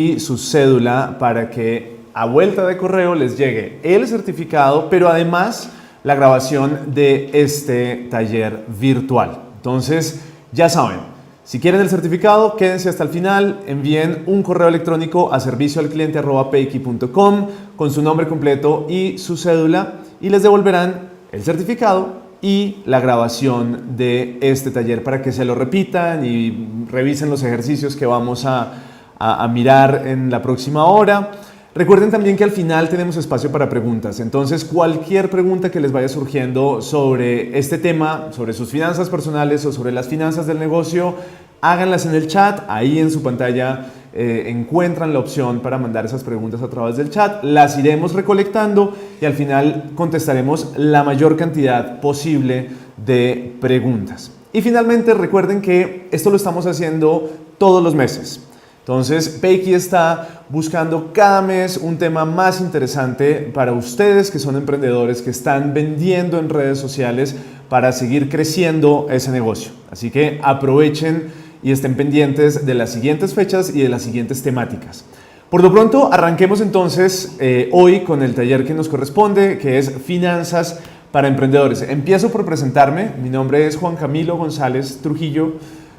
y su cédula para que a vuelta de correo les llegue el certificado, pero además la grabación de este taller virtual. Entonces, ya saben, si quieren el certificado, quédense hasta el final, envíen un correo electrónico a servicioalcliente@payki.com con su nombre completo y su cédula y les devolverán el certificado y la grabación de este taller para que se lo repitan y revisen los ejercicios que vamos a mirar en la próxima hora. Recuerden también que al final tenemos espacio para preguntas, entonces cualquier pregunta que les vaya surgiendo sobre este tema, sobre sus finanzas personales o sobre las finanzas del negocio, háganlas en el chat. Ahí en su pantalla encuentran la opción para mandar esas preguntas a través del chat. Las iremos recolectando y al final contestaremos la mayor cantidad posible de preguntas. Y finalmente recuerden que esto lo estamos haciendo todos los meses. Entonces, Payki está buscando cada mes un tema más interesante para ustedes que son emprendedores, que están vendiendo en redes sociales para seguir creciendo ese negocio. Así que aprovechen y estén pendientes de las siguientes fechas y de las siguientes temáticas. Por lo pronto, arranquemos entonces hoy con el taller que nos corresponde, que es Finanzas para Emprendedores. Empiezo por presentarme. Mi nombre es Juan Camilo González Trujillo.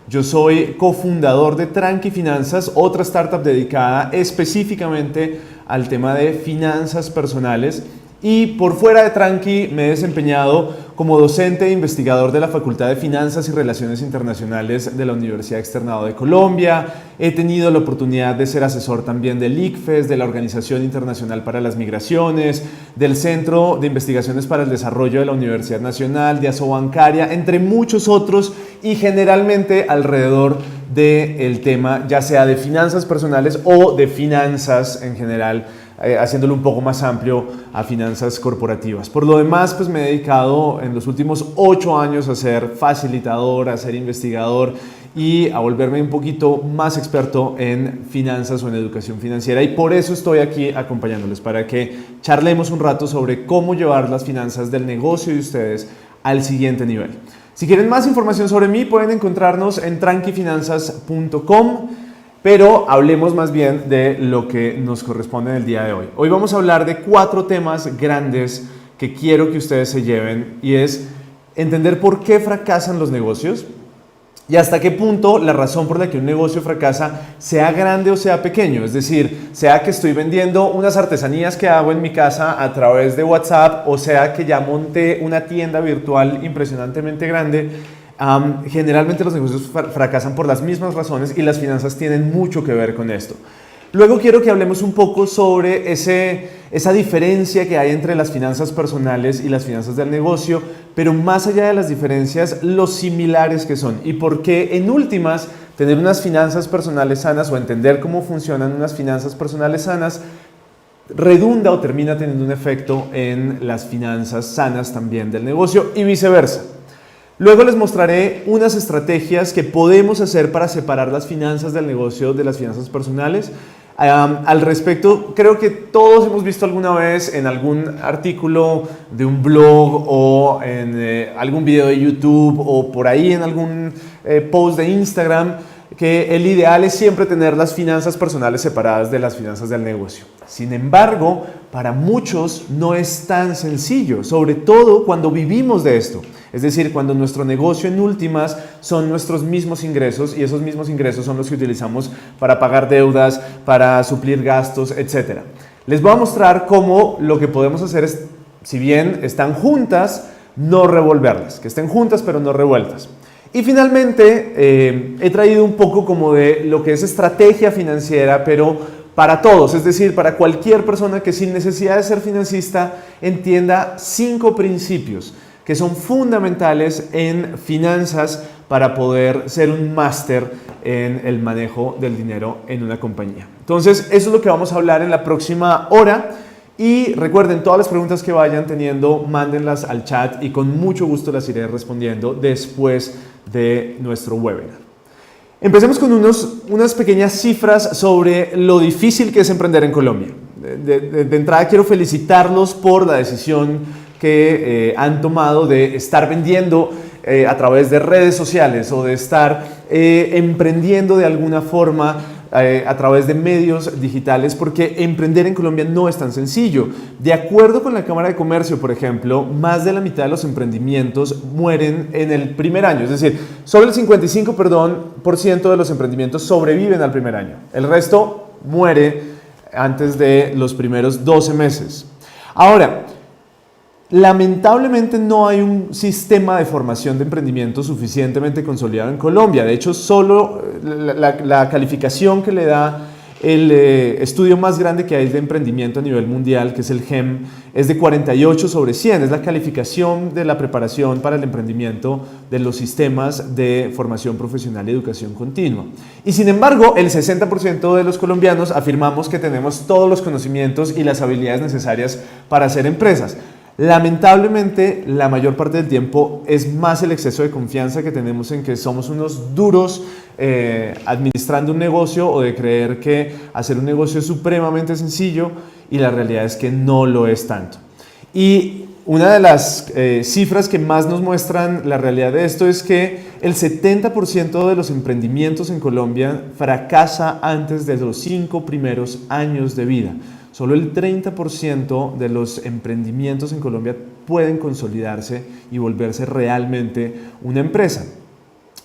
Yo soy cofundador de Tranqui Finanzas, otra startup dedicada específicamente al tema de finanzas personales. Y por fuera de Tranqui me he desempeñado como docente e investigador de la Facultad de Finanzas y Relaciones Internacionales de la Universidad Externado de Colombia. He tenido la oportunidad de ser asesor también del ICFES, de la Organización Internacional para las Migraciones, del Centro de Investigaciones para el Desarrollo de la Universidad Nacional, de Asobancaria, entre muchos otros, y generalmente alrededor del tema ya sea de finanzas personales o de finanzas en general, haciéndolo un poco más amplio a finanzas corporativas. Por lo demás, pues me he dedicado en los últimos 8 años a ser facilitador, a ser investigador y a volverme un poquito más experto en finanzas o en educación financiera, y por eso estoy aquí acompañándoles, para que charlemos un rato sobre cómo llevar las finanzas del negocio de ustedes al siguiente nivel. Si quieren más información sobre mí, pueden encontrarnos en tranquifinanzas.com. Pero hablemos más bien de lo que nos corresponde en el día de hoy. Hoy vamos a hablar de 4 temas grandes que quiero que ustedes se lleven, y es entender por qué fracasan los negocios y hasta qué punto la razón por la que un negocio fracasa, sea grande o sea pequeño. Es decir, sea que estoy vendiendo unas artesanías que hago en mi casa a través de WhatsApp, o sea que ya monté una tienda virtual impresionantemente grande. Generalmente los negocios fracasan por las mismas razones y las finanzas tienen mucho que ver con esto. Luego quiero que hablemos un poco sobre esa diferencia que hay entre las finanzas personales y las finanzas del negocio, pero más allá de las diferencias, los similares que son, y por qué en últimas tener unas finanzas personales sanas o entender cómo funcionan unas finanzas personales sanas redunda o termina teniendo un efecto en las finanzas sanas también del negocio y viceversa. Luego les mostraré unas estrategias que podemos hacer para separar las finanzas del negocio de las finanzas personales. Al respecto, creo que todos hemos visto alguna vez en algún artículo de un blog o en algún video de YouTube o por ahí en algún post de Instagram que el ideal es siempre tener las finanzas personales separadas de las finanzas del negocio. Sin embargo, para muchos no es tan sencillo, sobre todo cuando vivimos de esto. Es decir, cuando nuestro negocio en últimas son nuestros mismos ingresos, y esos mismos ingresos son los que utilizamos para pagar deudas, para suplir gastos, etc. Les voy a mostrar cómo lo que podemos hacer es, si bien están juntas, no revolverlas, que estén juntas pero no revueltas. Y finalmente he traído un poco como de lo que es estrategia financiera, pero para todos, es decir, para cualquier persona que sin necesidad de ser financista entienda 5 principios que son fundamentales en finanzas para poder ser un máster en el manejo del dinero en una compañía. Entonces, eso es lo que vamos a hablar en la próxima hora. Y recuerden, todas las preguntas que vayan teniendo, mándenlas al chat y con mucho gusto las iré respondiendo después de nuestro webinar. Empecemos con unas pequeñas cifras sobre lo difícil que es emprender en Colombia. De entrada quiero felicitarlos por la decisión que han tomado de estar vendiendo a través de redes sociales o de estar emprendiendo de alguna forma a través de medios digitales, porque emprender en Colombia no es tan sencillo. De acuerdo con la Cámara de Comercio, por ejemplo, más de la mitad de los emprendimientos mueren en el primer año. Es decir, sobre el 55% de los emprendimientos sobreviven al primer año. El resto muere antes de los primeros 12 meses. Ahora, lamentablemente no hay un sistema de formación de emprendimiento suficientemente consolidado en Colombia. De hecho, solo la calificación que le da el estudio más grande que hay de emprendimiento a nivel mundial, que es el GEM, es de 48 sobre 100. Es la calificación de la preparación para el emprendimiento de los sistemas de formación profesional y educación continua. Y sin embargo, el 60% de los colombianos afirmamos que tenemos todos los conocimientos y las habilidades necesarias para hacer empresas. Lamentablemente, la mayor parte del tiempo es más el exceso de confianza que tenemos en que somos unos duros administrando un negocio, o de creer que hacer un negocio es supremamente sencillo, y la realidad es que no lo es tanto. Y una de las cifras que más nos muestran la realidad de esto es que el 70% de los emprendimientos en Colombia fracasa antes de los 5 primeros años de vida. Solo el 30% de los emprendimientos en Colombia pueden consolidarse y volverse realmente una empresa.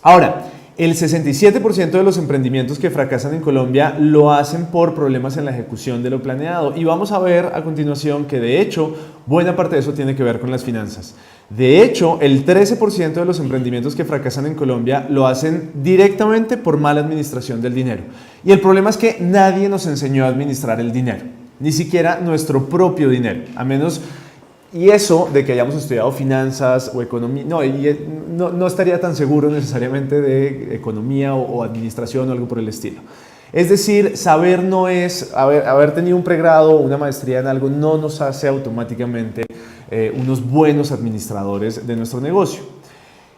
Ahora, el 67% de los emprendimientos que fracasan en Colombia lo hacen por problemas en la ejecución de lo planeado. Y vamos a ver a continuación que, de hecho, buena parte de eso tiene que ver con las finanzas. De hecho, el 13% de los emprendimientos que fracasan en Colombia lo hacen directamente por mala administración del dinero. Y el problema es que nadie nos enseñó a administrar el dinero, ni siquiera nuestro propio dinero, a menos, y eso de que hayamos estudiado finanzas o economía, no estaría tan seguro necesariamente de economía o administración o algo por el estilo. Es decir, saber no es, haber tenido un pregrado o una maestría en algo no nos hace automáticamente unos buenos administradores de nuestro negocio.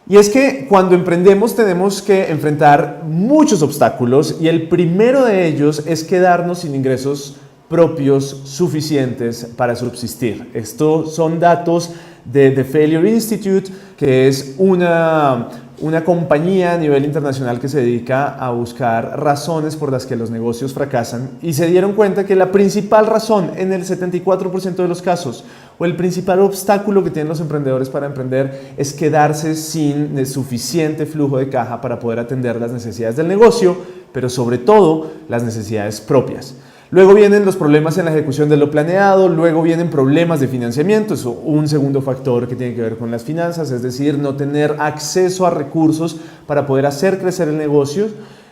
Y es que cuando emprendemos tenemos que enfrentar muchos obstáculos, y el primero de ellos es quedarnos sin ingresos propios suficientes para subsistir. Estos son datos de The Failure Institute, que es una compañía a nivel internacional que se dedica a buscar razones por las que los negocios fracasan, y se dieron cuenta que la principal razón en el 74% de los casos, o el principal obstáculo que tienen los emprendedores para emprender, es quedarse sin suficiente flujo de caja para poder atender las necesidades del negocio, pero sobre todo las necesidades propias. Luego vienen los problemas en la ejecución de lo planeado, luego vienen problemas de financiamiento, es un segundo factor que tiene que ver con las finanzas, es decir, no tener acceso a recursos para poder hacer crecer el negocio.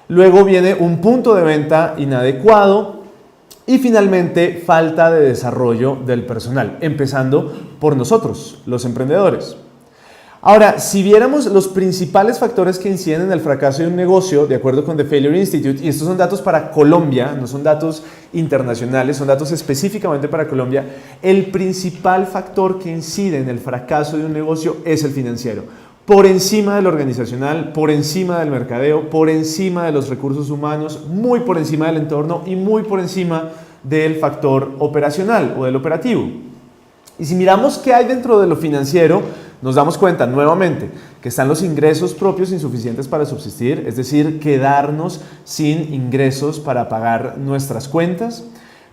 Luego viene un punto de venta inadecuado y finalmente falta de desarrollo del personal, empezando por nosotros, los emprendedores. Ahora, si viéramos los principales factores que inciden en el fracaso de un negocio, de acuerdo con The Failure Institute, y estos son datos para Colombia, no son datos internacionales, son datos específicamente para Colombia, el principal factor que incide en el fracaso de un negocio es el financiero. Por encima del organizacional, por encima del mercadeo, por encima de los recursos humanos, muy por encima del entorno y muy por encima del factor operacional o del operativo. Y si miramos qué hay dentro de lo financiero, nos damos cuenta nuevamente que están los ingresos propios insuficientes para subsistir, es decir, quedarnos sin ingresos para pagar nuestras cuentas,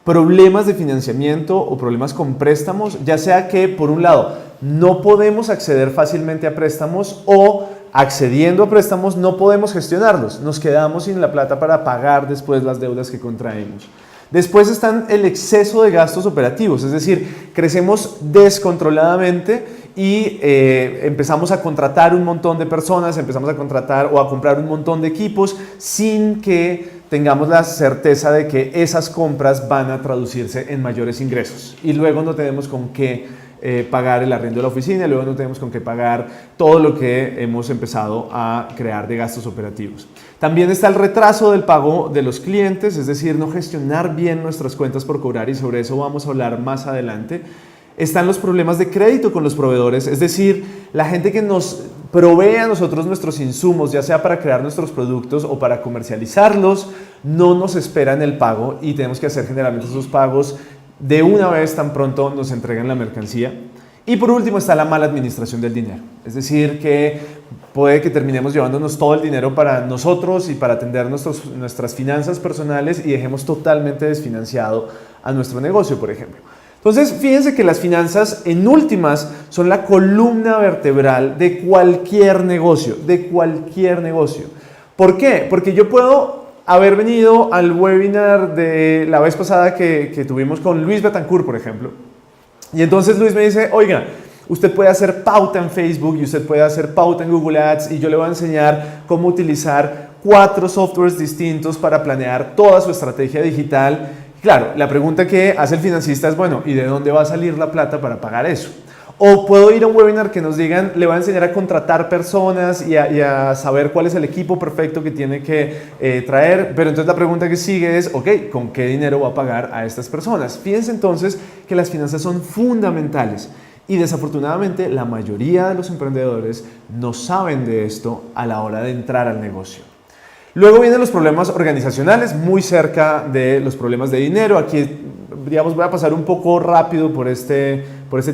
problemas de financiamiento o problemas con préstamos, ya sea que, por un lado, no podemos acceder fácilmente a préstamos, o accediendo a préstamos no podemos gestionarlos, nos quedamos sin la plata para pagar después las deudas que contraemos. Después están el exceso de gastos operativos, es decir, crecemos descontroladamente y empezamos a contratar un montón de personas, empezamos a contratar o a comprar un montón de equipos sin que tengamos la certeza de que esas compras van a traducirse en mayores ingresos. Y luego no tenemos con qué pagar el arriendo de la oficina, y luego no tenemos con qué pagar todo lo que hemos empezado a crear de gastos operativos. También está el retraso del pago de los clientes, es decir, no gestionar bien nuestras cuentas por cobrar, y sobre eso vamos a hablar más adelante. Están los problemas de crédito con los proveedores, es decir, la gente que nos provee a nosotros nuestros insumos, ya sea para crear nuestros productos o para comercializarlos, no nos espera en el pago, y tenemos que hacer generalmente esos pagos de una vez tan pronto nos entregan la mercancía. Y por último está la mala administración del dinero, es decir, que puede que terminemos llevándonos todo el dinero para nosotros y para atender nuestras finanzas personales y dejemos totalmente desfinanciado a nuestro negocio, por ejemplo. Entonces, fíjense que las finanzas, en últimas, son la columna vertebral de cualquier negocio, ¿Por qué? Porque yo puedo haber venido al webinar de la vez pasada que tuvimos con Luis Betancourt, por ejemplo, y entonces Luis me dice, oiga, usted puede hacer pauta en Facebook y usted puede hacer pauta en Google Ads y yo le voy a enseñar cómo utilizar 4 softwares distintos para planear toda su estrategia digital. Claro, la pregunta que hace el financista es, bueno, ¿y de dónde va a salir la plata para pagar eso? O puedo ir a un webinar que nos digan, le va a enseñar a contratar personas y a saber cuál es el equipo perfecto que tiene que traer, pero entonces la pregunta que sigue es, ok, ¿con qué dinero va a pagar a estas personas? Fíjense entonces que las finanzas son fundamentales. Y desafortunadamente la mayoría de los emprendedores no saben de esto a la hora de entrar al negocio. Luego vienen los problemas organizacionales, muy cerca de los problemas de dinero. Aquí, digamos, voy a pasar un poco rápido por este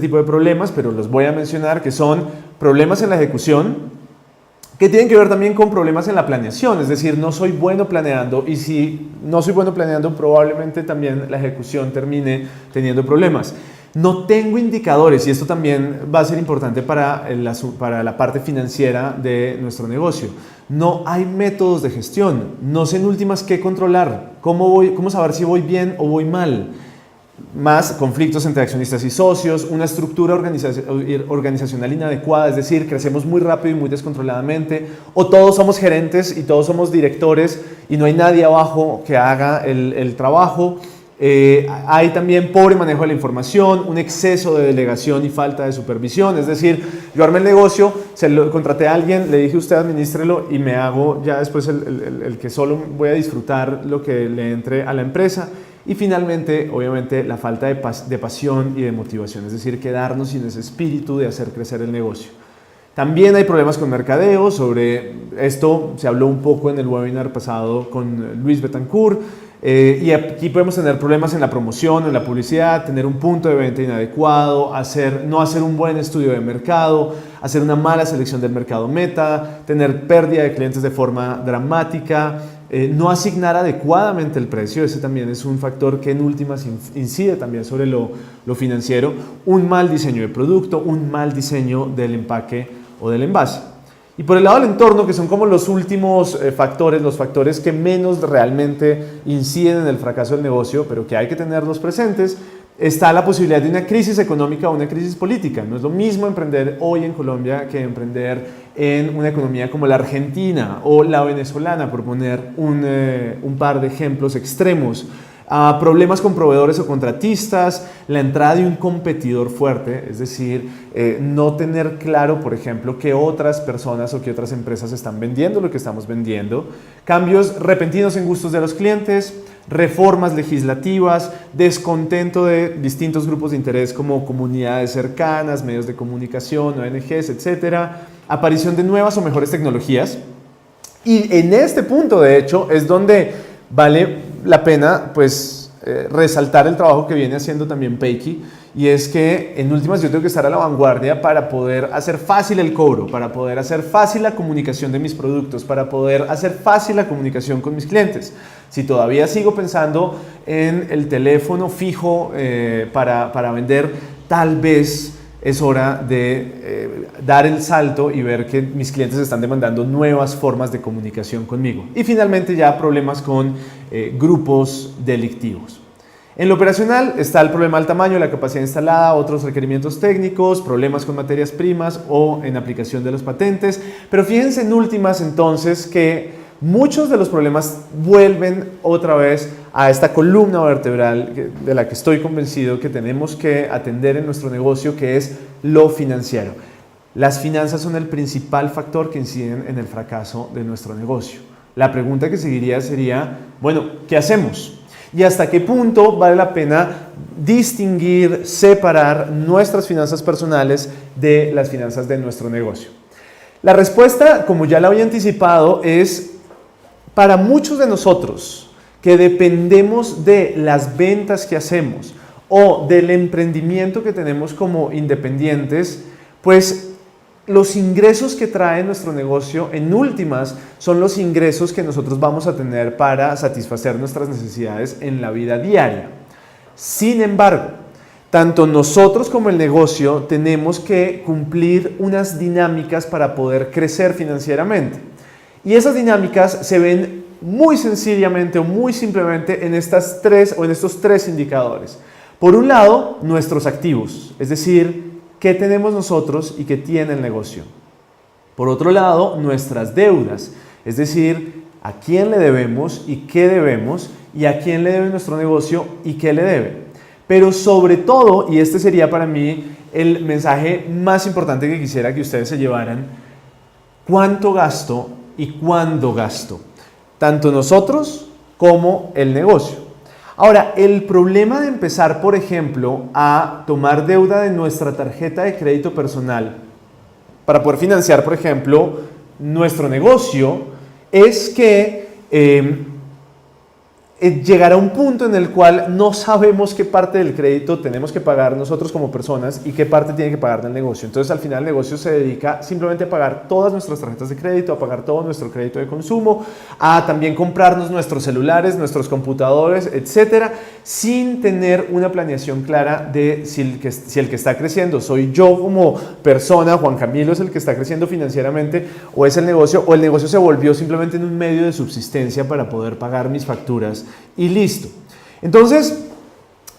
tipo de problemas, pero los voy a mencionar, que son problemas en la ejecución, que tienen que ver también con problemas en la planeación, es decir, no soy bueno planeando y si no soy bueno planeando, probablemente también la ejecución termine teniendo problemas. No tengo indicadores y esto también va a ser importante para la parte financiera de nuestro negocio. No hay métodos de gestión, no sé en últimas qué controlar, cómo saber si voy bien o voy mal. Más conflictos entre accionistas y socios, una estructura organizacional inadecuada, es decir, crecemos muy rápido y muy descontroladamente, o todos somos gerentes y todos somos directores y no hay nadie abajo que haga el trabajo. Hay también pobre manejo de la información, un exceso de delegación y falta de supervisión, es decir, yo armé el negocio, contraté a alguien, le dije usted administrelo y me hago ya después el que solo voy a disfrutar lo que le entre a la empresa. Y finalmente, obviamente, la falta de pasión y de motivación, es decir, quedarnos sin ese espíritu de hacer crecer el negocio. También hay problemas con mercadeo, sobre esto se habló un poco en el webinar pasado con Luis Betancourt. Y aquí podemos tener problemas en la promoción, en la publicidad, tener un punto de venta inadecuado, no hacer un buen estudio de mercado, hacer una mala selección del mercado meta, tener pérdida de clientes de forma dramática, no asignar adecuadamente el precio, ese también es un factor que en últimas incide también sobre lo financiero, un mal diseño de producto, un mal diseño del empaque o del envase. Y por el lado del entorno, que son como los últimos factores, los factores que menos realmente inciden en el fracaso del negocio, pero que hay que tenerlos presentes, está la posibilidad de una crisis económica o una crisis política. No es lo mismo emprender hoy en Colombia que emprender en una economía como la Argentina o la venezolana, por poner un par de ejemplos extremos. Problemas con proveedores o contratistas, la entrada de un competidor fuerte, es decir, no tener claro, por ejemplo, qué otras personas o qué otras empresas están vendiendo lo que estamos vendiendo, cambios repentinos en gustos de los clientes, reformas legislativas, descontento de distintos grupos de interés como comunidades cercanas, medios de comunicación, ONGs, etcétera, aparición de nuevas o mejores tecnologías. Y en este punto, de hecho, es donde vale la pena resaltar el trabajo que viene haciendo también Peiki, y es que en últimas yo tengo que estar a la vanguardia para poder hacer fácil el cobro, para poder hacer fácil la comunicación de mis productos, para poder hacer fácil la comunicación con mis clientes. Si todavía sigo pensando en el teléfono fijo para vender, tal vez es hora de dar el salto y ver que mis clientes están demandando nuevas formas de comunicación conmigo. Y finalmente ya problemas con grupos delictivos. En lo operacional está el problema del tamaño, la capacidad instalada, otros requerimientos técnicos, problemas con materias primas o en aplicación de los patentes. Pero fíjense en últimas entonces que muchos de los problemas vuelven otra vez a esta columna vertebral de la que estoy convencido que tenemos que atender en nuestro negocio, que es lo financiero. Las finanzas son el principal factor que inciden en el fracaso de nuestro negocio. La pregunta que seguiría sería, bueno, ¿qué hacemos? ¿Y hasta qué punto vale la pena distinguir, separar nuestras finanzas personales de las finanzas de nuestro negocio? La respuesta, como ya la había anticipado, es para muchos de nosotros que dependemos de las ventas que hacemos o del emprendimiento que tenemos como independientes, pues los ingresos que trae nuestro negocio, en últimas, son los ingresos que nosotros vamos a tener para satisfacer nuestras necesidades en la vida diaria. Sin embargo, tanto nosotros como el negocio tenemos que cumplir unas dinámicas para poder crecer financieramente. Y esas dinámicas se ven muy sencillamente o muy simplemente en estos tres indicadores. Por un lado, nuestros activos, es decir, qué tenemos nosotros y qué tiene el negocio. Por otro lado, nuestras deudas, es decir, a quién le debemos y qué debemos, y a quién le debe nuestro negocio y qué le debe. Pero sobre todo, y este sería para mí el mensaje más importante que quisiera que ustedes se llevaran, ¿cuánto gasto y cuándo gasto? Tanto nosotros como el negocio. Ahora, el problema de empezar, por ejemplo, a tomar deuda de nuestra tarjeta de crédito personal para poder financiar, por ejemplo, nuestro negocio, es que llegará un punto en el cual no sabemos qué parte del crédito tenemos que pagar nosotros como personas y qué parte tiene que pagar del negocio. Entonces, al final, el negocio se dedica simplemente a pagar todas nuestras tarjetas de crédito, a pagar todo nuestro crédito de consumo, a también comprarnos nuestros celulares, nuestros computadores, etcétera, sin tener una planeación clara de si el que está creciendo soy yo como persona, Juan Camilo es el que está creciendo financieramente, o es el negocio se volvió simplemente en un medio de subsistencia para poder pagar mis facturas y listo. Entonces,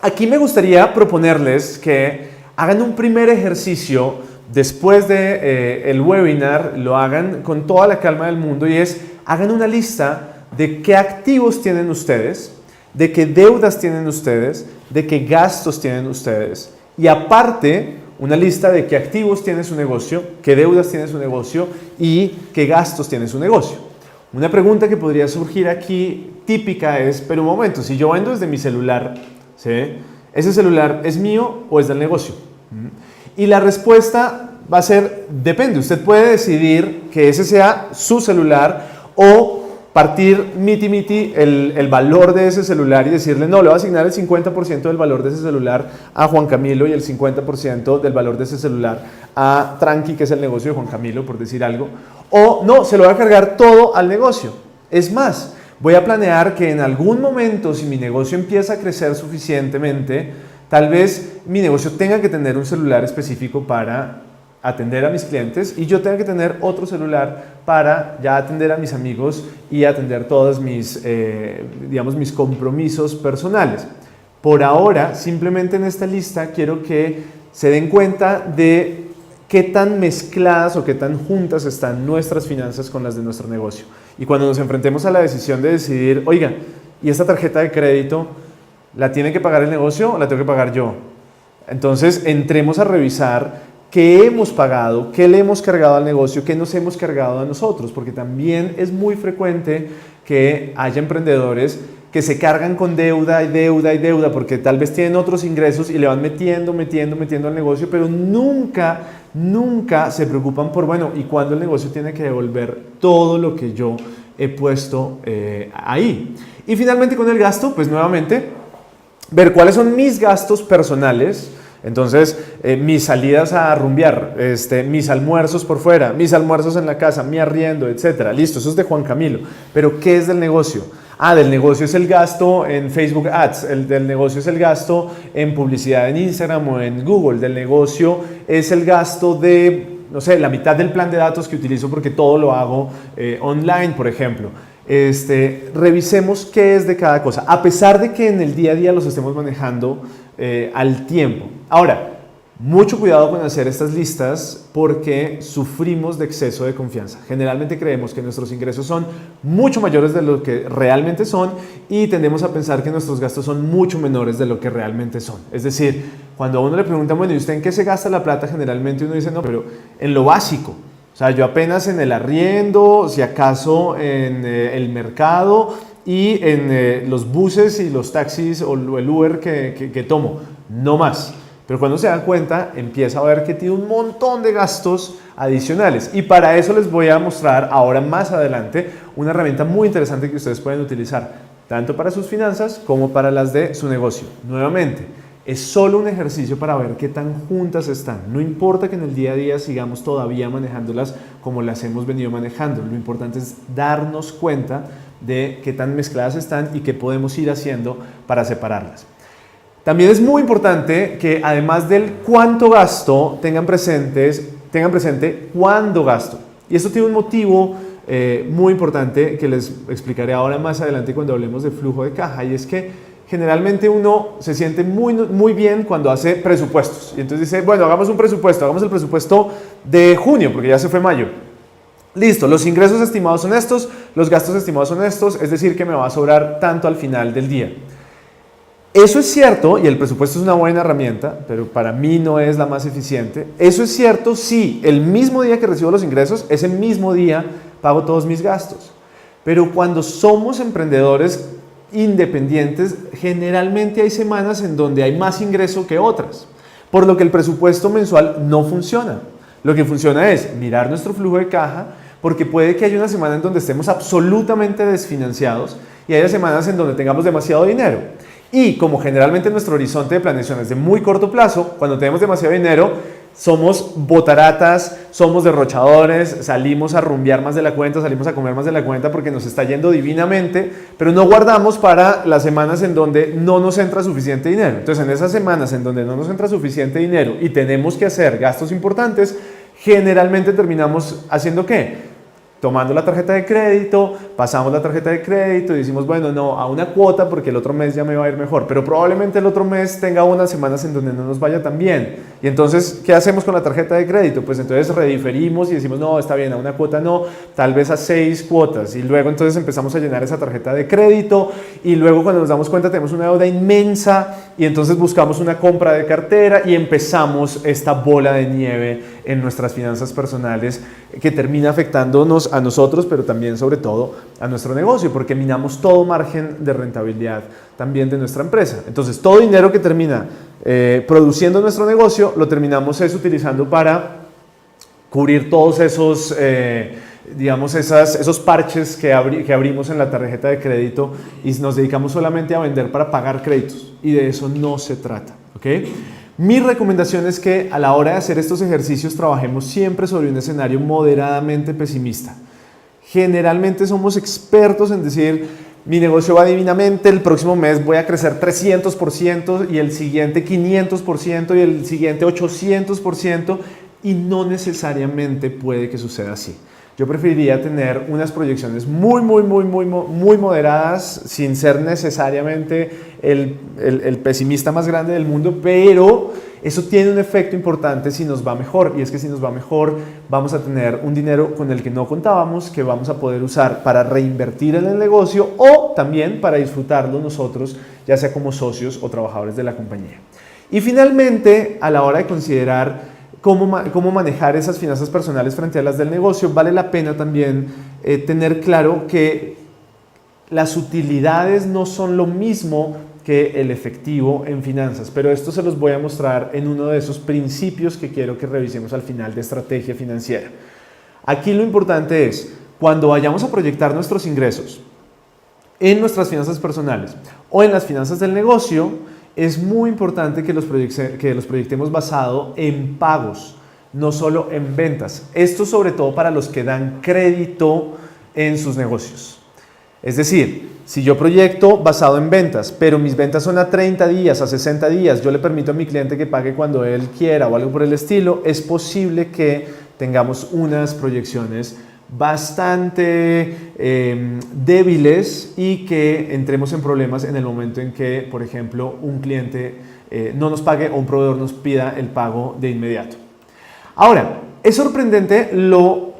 aquí me gustaría proponerles que hagan un primer ejercicio después del webinar, lo hagan con toda la calma del mundo, y es, hagan una lista de qué activos tienen ustedes, de qué deudas tienen ustedes, de qué gastos tienen ustedes, y aparte, una lista de qué activos tiene su negocio, qué deudas tiene su negocio y qué gastos tiene su negocio. Una pregunta que podría surgir aquí típica es, pero un momento, si yo vendo desde mi celular, ¿sí? ¿Ese celular es mío o es del negocio? Y la respuesta va a ser, depende. Usted puede decidir que ese sea su celular o partir miti el valor de ese celular y decirle, no, le voy a asignar el 50% del valor de ese celular a Juan Camilo y el 50% del valor de ese celular a Tranqui, que es el negocio de Juan Camilo, por decir algo. O no, se lo voy a cargar todo al negocio. Es más, voy a planear que en algún momento, si mi negocio empieza a crecer suficientemente, tal vez mi negocio tenga que tener un celular específico para atender a mis clientes y yo tenga que tener otro celular para ya atender a mis amigos y atender todos mis compromisos personales. Por ahora, simplemente en esta lista quiero que se den cuenta de qué tan mezcladas o qué tan juntas están nuestras finanzas con las de nuestro negocio. Y cuando nos enfrentemos a la decisión de decidir, oiga, ¿y esta tarjeta de crédito la tiene que pagar el negocio o la tengo que pagar yo? Entonces, entremos a revisar qué hemos pagado, qué le hemos cargado al negocio, qué nos hemos cargado a nosotros, porque también es muy frecuente que haya emprendedores que se cargan con deuda y deuda y deuda porque tal vez tienen otros ingresos y le van metiendo al negocio, pero nunca se preocupan por, bueno, ¿y cuándo el negocio tiene que devolver todo lo que yo he puesto ahí? Y finalmente con el gasto, pues nuevamente, ver cuáles son mis gastos personales. Entonces, mis salidas a rumbear, mis almuerzos por fuera, mis almuerzos en la casa, mi arriendo, etcétera. Listo, eso es de Juan Camilo. Pero, ¿qué es del negocio? Del negocio es el gasto en Facebook Ads, del negocio es el gasto en publicidad en Instagram o en Google, del negocio es el gasto de, no sé, la mitad del plan de datos que utilizo porque todo lo hago online, por ejemplo. Revisemos qué es de cada cosa, a pesar de que en el día a día los estemos manejando al tiempo. Ahora, mucho cuidado con hacer estas listas porque sufrimos de exceso de confianza. Generalmente creemos que nuestros ingresos son mucho mayores de lo que realmente son y tendemos a pensar que nuestros gastos son mucho menores de lo que realmente son. Es decir, cuando a uno le preguntan, bueno, ¿y usted en qué se gasta la plata? Generalmente uno dice, no, pero en lo básico. O sea, yo apenas en el arriendo, si acaso en el mercado y en los buses y los taxis o el Uber que tomo, no más. Pero cuando se dan cuenta, empieza a ver que tiene un montón de gastos adicionales. Y para eso les voy a mostrar ahora más adelante una herramienta muy interesante que ustedes pueden utilizar, tanto para sus finanzas como para las de su negocio. Nuevamente, Es solo un ejercicio para ver qué tan juntas están. No importa que en el día a día sigamos todavía manejándolas como las hemos venido manejando. Lo importante es darnos cuenta de qué tan mezcladas están y qué podemos ir haciendo para separarlas. También es muy importante que además del cuánto gasto, tengan presente cuándo gasto. Y esto tiene un motivo muy importante que les explicaré ahora más adelante cuando hablemos de flujo de caja, y es que generalmente uno se siente muy bien cuando hace presupuestos. Y entonces dice, bueno, hagamos un presupuesto, hagamos el presupuesto de junio, porque ya se fue mayo. Listo, los ingresos estimados son estos, los gastos estimados son estos, es decir, que me va a sobrar tanto al final del día. Eso es cierto, y el presupuesto es una buena herramienta, pero para mí no es la más eficiente. Eso es cierto si el mismo día que recibo los ingresos, ese mismo día pago todos mis gastos. Pero cuando somos emprendedores independientes, generalmente hay semanas en donde hay más ingreso que otras, por lo que el presupuesto mensual no funciona. Lo que funciona es mirar nuestro flujo de caja, porque puede que haya una semana en donde estemos absolutamente desfinanciados y haya semanas en donde tengamos demasiado dinero. Y como generalmente nuestro horizonte de planeación es de muy corto plazo, cuando tenemos demasiado dinero, somos botaratas, somos derrochadores, salimos a rumbear más de la cuenta, salimos a comer más de la cuenta porque nos está yendo divinamente, pero no guardamos para las semanas en donde no nos entra suficiente dinero. Entonces, en esas semanas en donde no nos entra suficiente dinero y tenemos que hacer gastos importantes, generalmente terminamos haciendo ¿qué? Tomando la tarjeta de crédito, pasamos la tarjeta de crédito y decimos, bueno, no, a una cuota porque el otro mes ya me va a ir mejor, pero probablemente el otro mes tenga unas semanas en donde no nos vaya tan bien. Y entonces, ¿qué hacemos con la tarjeta de crédito? Pues entonces rediferimos y decimos, no, está bien, a una cuota no, tal vez a 6 cuotas. Y luego entonces empezamos a llenar esa tarjeta de crédito y luego cuando nos damos cuenta tenemos una deuda inmensa y entonces buscamos una compra de cartera y empezamos esta bola de nieve en nuestras finanzas personales que termina afectándonos a nosotros, pero también sobre todo a nuestro negocio, porque minamos todo margen de rentabilidad también de nuestra empresa. Entonces, todo dinero que termina produciendo nuestro negocio, lo terminamos utilizando para cubrir todos esos, digamos, esos parches que abrimos en la tarjeta de crédito y nos dedicamos solamente a vender para pagar créditos. Y de eso no se trata, ¿ok? Mi recomendación es que a la hora de hacer estos ejercicios trabajemos siempre sobre un escenario moderadamente pesimista. Generalmente somos expertos en decir, mi negocio va divinamente, el próximo mes voy a crecer 300% y el siguiente 500% y el siguiente 800%, y no necesariamente puede que suceda así. Yo preferiría tener unas proyecciones muy moderadas, sin ser necesariamente el pesimista más grande del mundo, pero eso tiene un efecto importante si nos va mejor, y es que si nos va mejor vamos a tener un dinero con el que no contábamos, que vamos a poder usar para reinvertir en el negocio o también para disfrutarlo nosotros, ya sea como socios o trabajadores de la compañía. Y finalmente, a la hora de considerar cómo manejar esas finanzas personales frente a las del negocio, vale la pena también tener claro que las utilidades no son lo mismo que el efectivo en finanzas, pero esto se los voy a mostrar en uno de esos principios que quiero que revisemos al final de estrategia financiera. Aquí lo importante es, cuando vayamos a proyectar nuestros ingresos en nuestras finanzas personales o en las finanzas del negocio, es muy importante que los proyectemos basado en pagos, no solo en ventas. Esto sobre todo para los que dan crédito en sus negocios. Es decir, si yo proyecto basado en ventas, pero mis ventas son a 30 días, a 60 días, yo le permito a mi cliente que pague cuando él quiera o algo por el estilo, es posible que tengamos unas proyecciones bastante débiles y que entremos en problemas en el momento en que, por ejemplo, un cliente no nos pague o un proveedor nos pida el pago de inmediato. Ahora, es sorprendente lo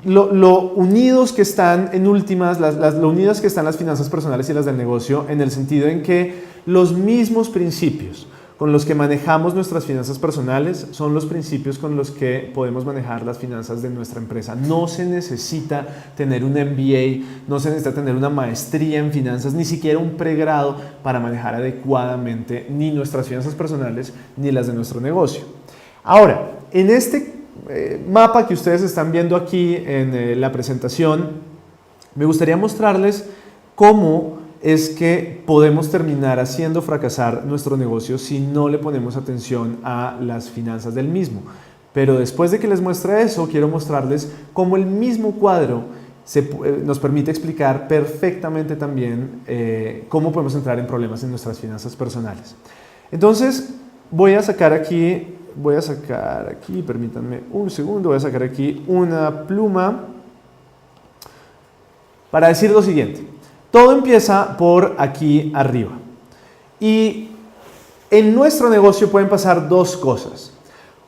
unidos que están en últimas, lo unidas que están las finanzas personales y las del negocio, en el sentido en que los mismos principios con los que manejamos nuestras finanzas personales son los principios con los que podemos manejar las finanzas de nuestra empresa. No se necesita tener un MBA, no se necesita tener una maestría en finanzas, ni siquiera un pregrado para manejar adecuadamente ni nuestras finanzas personales ni las de nuestro negocio. Ahora, en este mapa que ustedes están viendo aquí en la presentación, me gustaría mostrarles cómo es que podemos terminar haciendo fracasar nuestro negocio si no le ponemos atención a las finanzas del mismo. Pero después de que les muestre eso, quiero mostrarles cómo el mismo cuadro nos permite explicar perfectamente también cómo podemos entrar en problemas en nuestras finanzas personales. Entonces, voy a sacar aquí, permítanme un segundo, voy a sacar aquí una pluma para decir lo siguiente. Todo empieza por aquí arriba. Y en nuestro negocio pueden pasar dos cosas.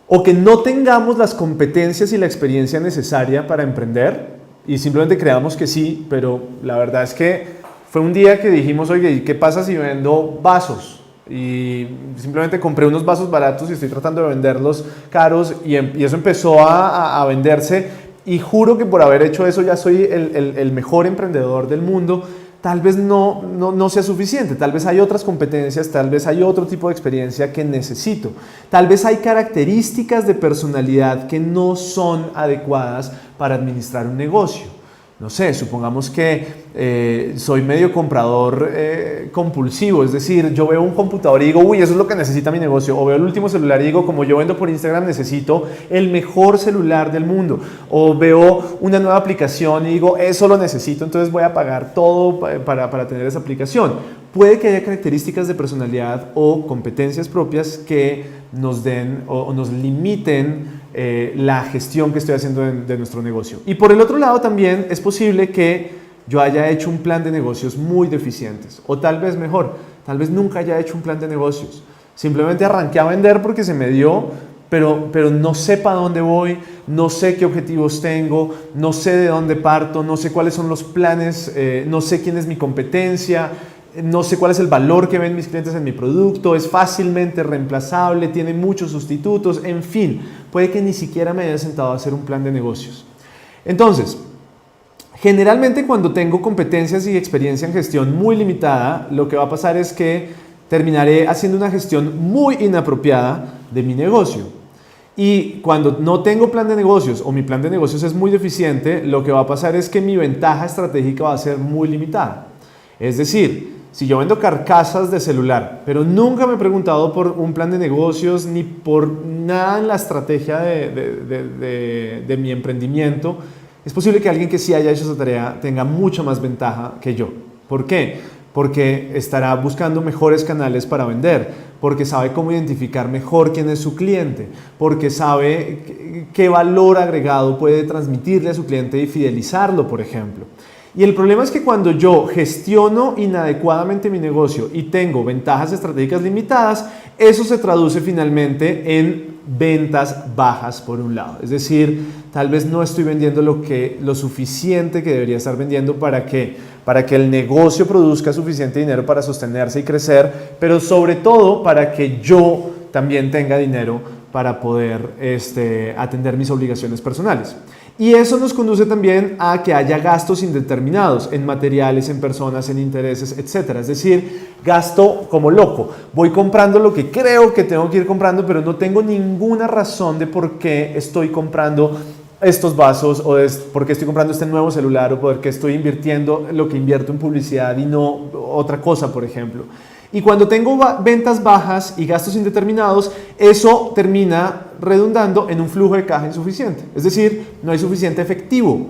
O que no tengamos las competencias y la experiencia necesaria para emprender y simplemente creamos que sí, pero la verdad es que fue un día que dijimos, oye, ¿y qué pasa si vendo vasos? Y simplemente compré unos vasos baratos y estoy tratando de venderlos caros y eso empezó a venderse y juro que por haber hecho eso ya soy el mejor emprendedor del mundo. Tal vez no sea suficiente, tal vez hay otras competencias, tal vez hay otro tipo de experiencia que necesito, tal vez hay características de personalidad que no son adecuadas para administrar un negocio. No sé, supongamos que soy medio comprador compulsivo, es decir, yo veo un computador y digo, uy, eso es lo que necesita mi negocio, o veo el último celular y digo, como yo vendo por Instagram, necesito el mejor celular del mundo, o veo una nueva aplicación y digo, eso lo necesito, entonces voy a pagar todo para tener esa aplicación. Puede que haya características de personalidad o competencias propias que nos den o nos limiten la gestión que estoy haciendo de nuestro negocio. Y por el otro lado también es posible que yo haya hecho un plan de negocios muy deficientes o tal vez mejor, tal vez nunca haya hecho un plan de negocios. Simplemente arranqué a vender porque se me dio, pero no sé para dónde voy, no sé qué objetivos tengo, no sé de dónde parto, no sé cuáles son los planes, no sé quién es mi competencia, no sé cuál es el valor que ven mis clientes en mi producto, es fácilmente reemplazable, tiene muchos sustitutos, en fin, puede que ni siquiera me haya sentado a hacer un plan de negocios. Entonces, generalmente cuando tengo competencias y experiencia en gestión muy limitada, lo que va a pasar es que terminaré haciendo una gestión muy inapropiada de mi negocio. Y cuando no tengo plan de negocios o mi plan de negocios es muy deficiente, lo que va a pasar es que mi ventaja estratégica va a ser muy limitada. Es decir, si yo vendo carcasas de celular, pero nunca me he preguntado por un plan de negocios ni por nada en la estrategia de mi emprendimiento, es posible que alguien que sí haya hecho esa tarea tenga mucha más ventaja que yo. ¿Por qué? Porque estará buscando mejores canales para vender, porque sabe cómo identificar mejor quién es su cliente, porque sabe qué valor agregado puede transmitirle a su cliente y fidelizarlo, por ejemplo. Y el problema es que cuando yo gestiono inadecuadamente mi negocio y tengo ventajas estratégicas limitadas, eso se traduce finalmente en ventas bajas por un lado. Es decir, tal vez no estoy vendiendo lo suficiente que debería estar vendiendo para que el negocio produzca suficiente dinero para sostenerse y crecer, pero sobre todo para que yo también tenga dinero para poder atender mis obligaciones personales. Y eso nos conduce también a que haya gastos indeterminados en materiales, en personas, en intereses, etc. Es decir, gasto como loco. Voy comprando lo que creo que tengo que ir comprando, pero no tengo ninguna razón de por qué estoy comprando estos vasos o por qué estoy comprando este nuevo celular o por qué estoy invirtiendo lo que invierto en publicidad y no otra cosa, por ejemplo. Y cuando tengo ventas bajas y gastos indeterminados, eso termina redundando en un flujo de caja insuficiente. Es decir, no hay suficiente efectivo.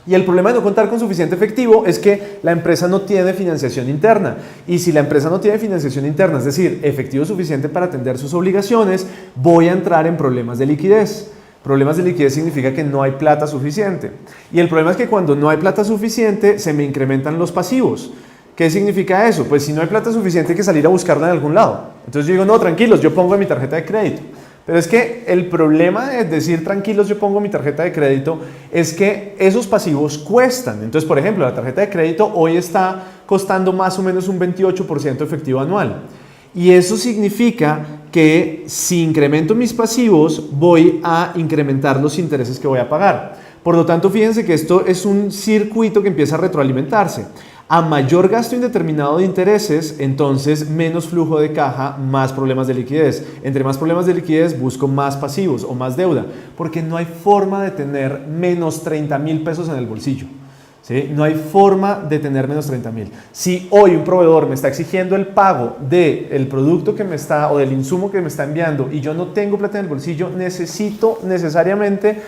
Y el problema de no contar con suficiente efectivo es que la empresa no tiene financiación interna. Y si la empresa no tiene financiación interna, es decir, efectivo suficiente para atender sus obligaciones, voy a entrar en problemas de liquidez. Problemas de liquidez significa que no hay plata suficiente. Y el problema es que cuando no hay plata suficiente, se me incrementan los pasivos. ¿Qué significa eso? Pues si no hay plata suficiente hay que salir a buscarla en algún lado. Entonces yo digo, no, tranquilos, yo pongo en mi tarjeta de crédito. Pero es que el problema de decir tranquilos, yo pongo mi tarjeta de crédito, es que esos pasivos cuestan. Entonces, por ejemplo, la tarjeta de crédito hoy está costando más o menos un 28% efectivo anual. Y eso significa que si incremento mis pasivos, voy a incrementar los intereses que voy a pagar. Por lo tanto, fíjense que esto es un circuito que empieza a retroalimentarse. A mayor gasto indeterminado de intereses, entonces menos flujo de caja, más problemas de liquidez. Entre más problemas de liquidez, busco más pasivos o más deuda, porque no hay forma de tener menos 30,000 pesos en el bolsillo. ¿sí? No hay forma de tener menos 30.000. Si hoy un proveedor me está exigiendo el pago del producto que me está o del insumo que me está enviando y yo no tengo plata en el bolsillo, necesito necesariamente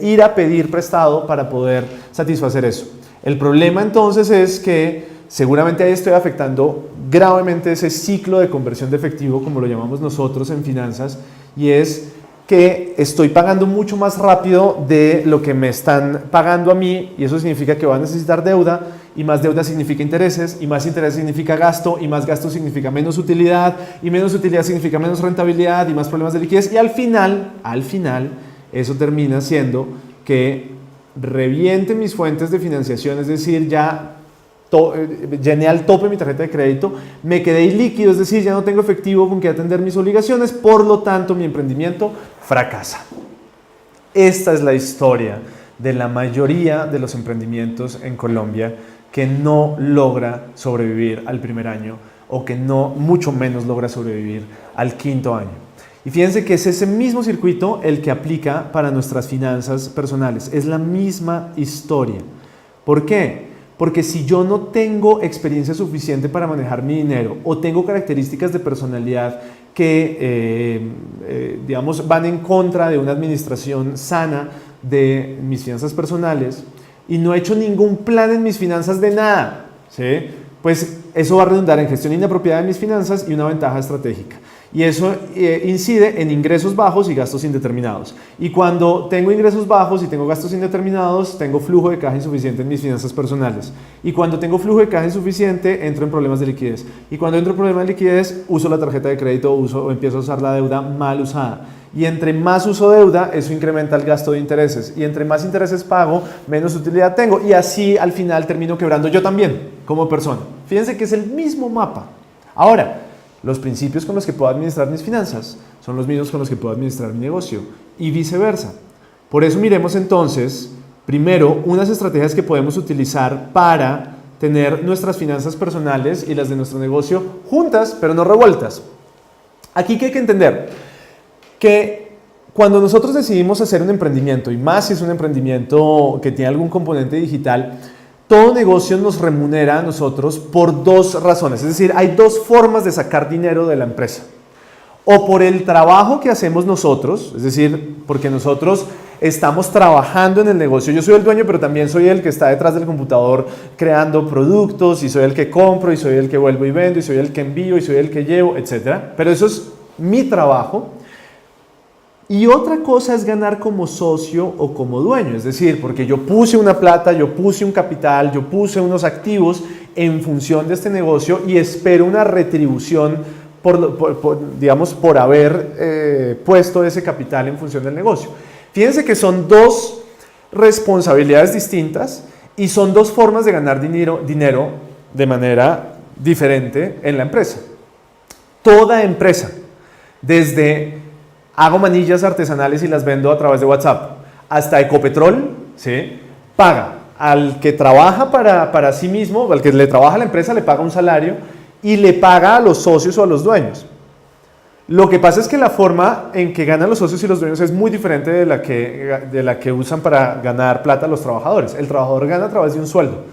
ir a pedir prestado para poder satisfacer eso. El problema entonces es que seguramente ahí estoy afectando gravemente ese ciclo de conversión de efectivo, como lo llamamos nosotros en finanzas, y es que estoy pagando mucho más rápido de lo que me están pagando a mí, y eso significa que voy a necesitar deuda, y más deuda significa intereses, y más interés significa gasto, y más gasto significa menos utilidad, y menos utilidad significa menos rentabilidad, y más problemas de liquidez, y al final, eso termina siendo que reviente mis fuentes de financiación, es decir, ya llené al tope mi tarjeta de crédito, me quedé ilíquido, es decir, ya no tengo efectivo con que atender mis obligaciones, por lo tanto mi emprendimiento fracasa. Esta es la historia de la mayoría de los emprendimientos en Colombia que no logra sobrevivir al primer año o que no, mucho menos logra sobrevivir al quinto año. Y fíjense que es ese mismo circuito el que aplica para nuestras finanzas personales, es la misma historia. ¿Por qué? Porque si yo no tengo experiencia suficiente para manejar mi dinero o tengo características de personalidad que, digamos, van en contra de una administración sana de mis finanzas personales y no he hecho ningún plan en mis finanzas de nada, ¿sí? Pues eso va a redundar en gestión inapropiada de mis finanzas y una ventaja estratégica. Y eso incide en ingresos bajos y gastos indeterminados. Y cuando tengo ingresos bajos y tengo gastos indeterminados, tengo flujo de caja insuficiente en mis finanzas personales. Y cuando tengo flujo de caja insuficiente, entro en problemas de liquidez. Y cuando entro en problemas de liquidez, uso la tarjeta de crédito o empiezo a usar la deuda mal usada. Y entre más uso deuda, eso incrementa el gasto de intereses. Y entre más intereses pago, menos utilidad tengo. Y así al final termino quebrando yo también, como persona. Fíjense que es el mismo mapa. Ahora, los principios con los que puedo administrar mis finanzas son los mismos con los que puedo administrar mi negocio y viceversa. Por eso miremos entonces, primero, unas estrategias que podemos utilizar para tener nuestras finanzas personales y las de nuestro negocio juntas, pero no revueltas. Aquí, ¿qué hay que entender? Que cuando nosotros decidimos hacer un emprendimiento, y más si es un emprendimiento que tiene algún componente digital, todo negocio nos remunera a nosotros por dos razones. Es decir, hay dos formas de sacar dinero de la empresa. O por el trabajo que hacemos nosotros, es decir, porque nosotros estamos trabajando en el negocio. Yo soy el dueño, pero también soy el que está detrás del computador creando productos, y soy el que compro, y soy el que vuelvo y vendo, y soy el que envío, y soy el que llevo, etc. Pero eso es mi trabajo. Y otra cosa es ganar como socio o como dueño, es decir, porque yo puse una plata, yo puse un capital, yo puse unos activos en función de este negocio y espero una retribución por haber puesto ese capital en función del negocio. Fíjense que son dos responsabilidades distintas y son dos formas de ganar dinero de manera diferente en la empresa. Toda empresa, desde hago manillas artesanales y las vendo a través de WhatsApp, hasta Ecopetrol, ¿sí?, paga al que trabaja para sí mismo, al que le trabaja a la empresa, le paga un salario y le paga a los socios o a los dueños. Lo que pasa es que la forma en que ganan los socios y los dueños es muy diferente de la que usan para ganar plata los trabajadores. El trabajador gana a través de un sueldo.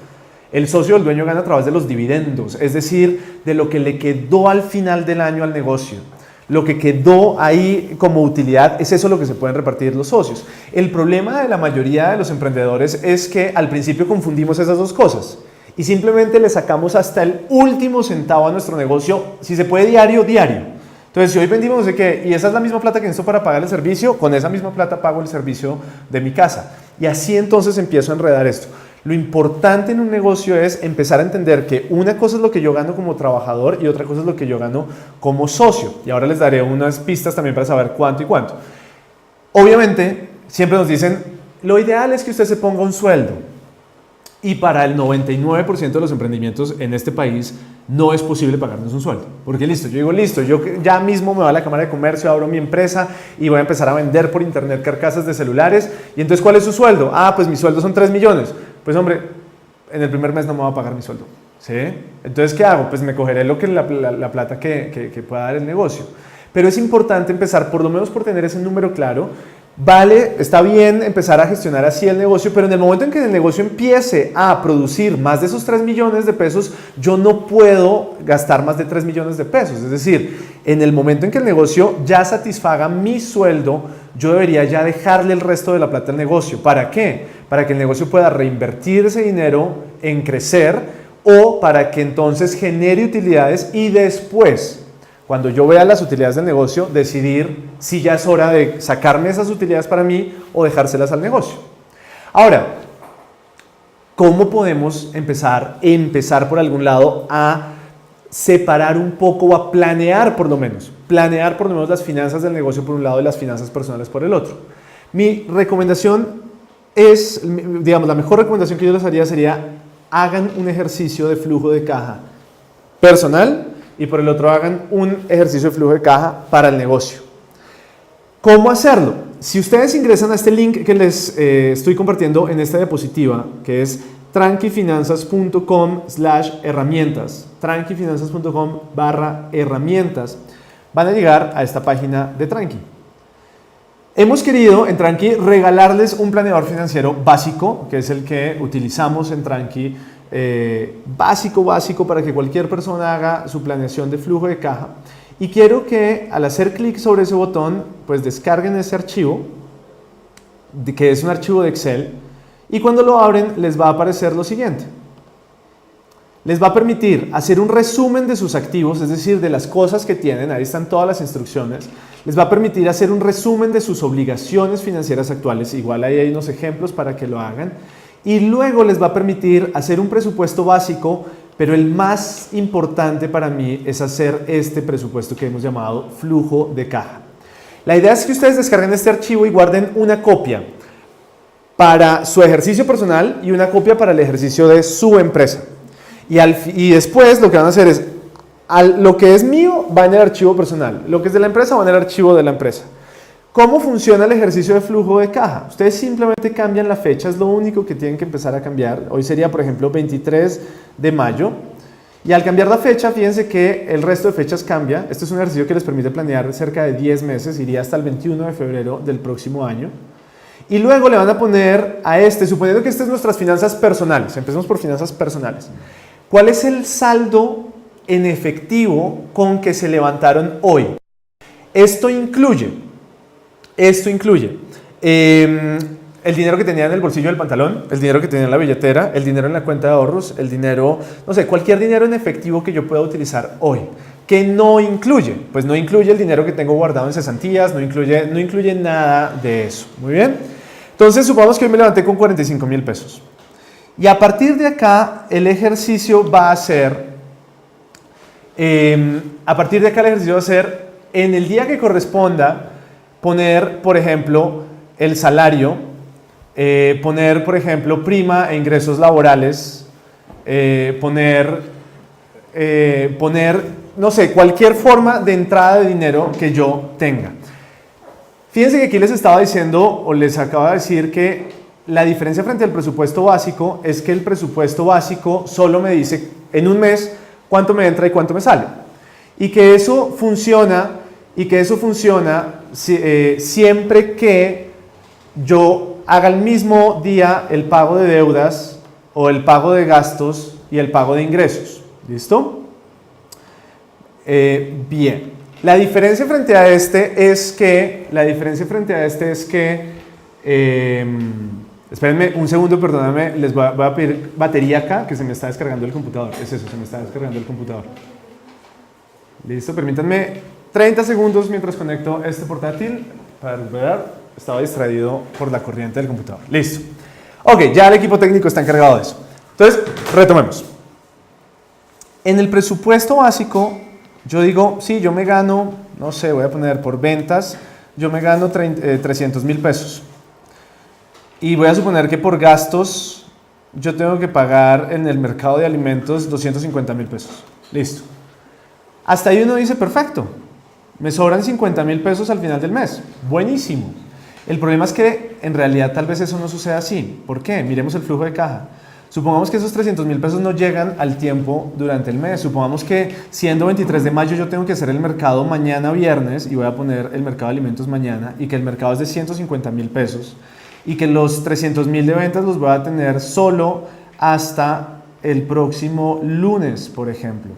El socio o el dueño gana a través de los dividendos, es decir, de lo que le quedó al final del año al negocio. Lo que quedó ahí como utilidad es eso lo que se pueden repartir los socios. El problema de la mayoría de los emprendedores es que al principio confundimos esas dos cosas y simplemente le sacamos hasta el último centavo a nuestro negocio, si se puede diario. Entonces, si hoy vendimos no sé qué y esa es la misma plata que necesito para pagar el servicio, con esa misma plata pago el servicio de mi casa. Y así entonces empiezo a enredar esto. Lo importante en un negocio es empezar a entender que una cosa es lo que yo gano como trabajador y otra cosa es lo que yo gano como socio. Y ahora les daré unas pistas también para saber cuánto y cuánto. Obviamente, siempre nos dicen, lo ideal es que usted se ponga un sueldo. Y para el 99% de los emprendimientos en este país no es posible pagarnos un sueldo. Porque listo, yo ya mismo me voy a la Cámara de Comercio, abro mi empresa y voy a empezar a vender por internet carcasas de celulares. Y entonces, ¿cuál es su sueldo? Pues mi sueldo son 3 millones. Pues hombre, en el primer mes no me va a pagar mi sueldo, ¿sí? Entonces, ¿qué hago? Pues me cogeré la plata que pueda dar el negocio. Pero es importante empezar por lo menos por tener ese número claro Vale, está bien empezar a gestionar así el negocio, pero en el momento en que el negocio empiece a producir más de esos 3 millones de pesos, yo no puedo gastar más de 3 millones de pesos. Es decir, en el momento en que el negocio ya satisfaga mi sueldo, yo debería ya dejarle el resto de la plata al negocio. ¿Para qué? Para que el negocio pueda reinvertir ese dinero en crecer o para que entonces genere utilidades y después, cuando yo vea las utilidades del negocio, decidir si ya es hora de sacarme esas utilidades para mí o dejárselas al negocio. Ahora, ¿cómo podemos empezar por algún lado a separar un poco o a planear por lo menos las finanzas del negocio por un lado y las finanzas personales por el otro? Mi recomendación es, digamos, la mejor recomendación que yo les haría sería hagan un ejercicio de flujo de caja personal y por el otro hagan un ejercicio de flujo de caja para el negocio. ¿Cómo hacerlo? Si ustedes ingresan a este link que les estoy compartiendo en esta diapositiva, que es tranquifinanzas.com/herramientas, tranquifinanzas.com/herramientas, van a llegar a esta página de Tranqui. Hemos querido en Tranqui regalarles un planeador financiero básico, que es el que utilizamos en Tranqui, básico para que cualquier persona haga su planeación de flujo de caja. Y quiero que al hacer clic sobre ese botón, pues descarguen ese archivo, que es un archivo de Excel, y cuando lo abren les va a aparecer lo siguiente. Les va a permitir hacer un resumen de sus activos, es decir, de las cosas que tienen, ahí están todas las instrucciones. Les va a permitir hacer un resumen de sus obligaciones financieras actuales, igual ahí hay unos ejemplos para que lo hagan. Y luego les va a permitir hacer un presupuesto básico, pero el más importante para mí es hacer este presupuesto que hemos llamado flujo de caja. La idea es que ustedes descarguen este archivo y guarden una copia para su ejercicio personal y una copia para el ejercicio de su empresa. Y después lo que van a hacer es, lo que es mío va en el archivo personal, lo que es de la empresa va en el archivo de la empresa. ¿Cómo funciona el ejercicio de flujo de caja? Ustedes simplemente cambian la fecha, es lo único que tienen que empezar a cambiar. Hoy sería, por ejemplo, 23 de mayo. Y al cambiar la fecha, fíjense que el resto de fechas cambia. Este es un ejercicio que les permite planear cerca de 10 meses, iría hasta el 21 de febrero del próximo año. Y luego le van a poner a suponiendo que estas son nuestras finanzas personales, empecemos por finanzas personales. ¿Cuál es el saldo en efectivo con que se levantaron hoy? Esto incluye el dinero que tenía en el bolsillo del pantalón, el dinero que tenía en la billetera, el dinero en la cuenta de ahorros, el dinero, no sé, cualquier dinero en efectivo que yo pueda utilizar hoy. ¿Qué no incluye? Pues no incluye el dinero que tengo guardado en cesantías, no incluye nada de eso. Muy bien. Entonces, supongamos que hoy me levanté con 45,000 pesos. Y a partir de acá, el ejercicio va a ser, en el día que corresponda, poner, por ejemplo, el salario, poner, por ejemplo, prima e ingresos laborales, poner, no sé, cualquier forma de entrada de dinero que yo tenga. Fíjense que aquí les estaba diciendo, o les acabo de decir que la diferencia frente al presupuesto básico es que el presupuesto básico solo me dice en un mes cuánto me entra y cuánto me sale. Y que eso funciona siempre que yo haga el mismo día el pago de deudas o el pago de gastos y el pago de ingresos. ¿Listo? Bien. La diferencia frente a este es que, espérenme un segundo, perdóname, les voy a pedir batería acá, que se me está descargando el computador. Es eso, se me está descargando el computador. Listo, permítanme 30 segundos mientras conecto este portátil para recuperar. Estaba distraído por la corriente del computador. Listo. Ok, ya el equipo técnico está encargado de eso. Entonces, retomemos. En el presupuesto básico, yo digo, sí, yo me gano, no sé, voy a poner por ventas, yo me gano 300,000 pesos. Y voy a suponer que por gastos, yo tengo que pagar en el mercado de alimentos 250,000 pesos. Listo. Hasta ahí uno dice, perfecto, me sobran 50,000 pesos al final del mes. Buenísimo. El problema es que en realidad tal vez eso no suceda así. ¿Por qué? Miremos el flujo de caja. Supongamos que esos 300.000 pesos no llegan al tiempo durante el mes. Supongamos que siendo 23 de mayo yo tengo que hacer el mercado mañana viernes y voy a poner el mercado de alimentos mañana y que el mercado es de 150.000 pesos y que los 300.000 de ventas los voy a tener solo hasta el próximo lunes, por ejemplo.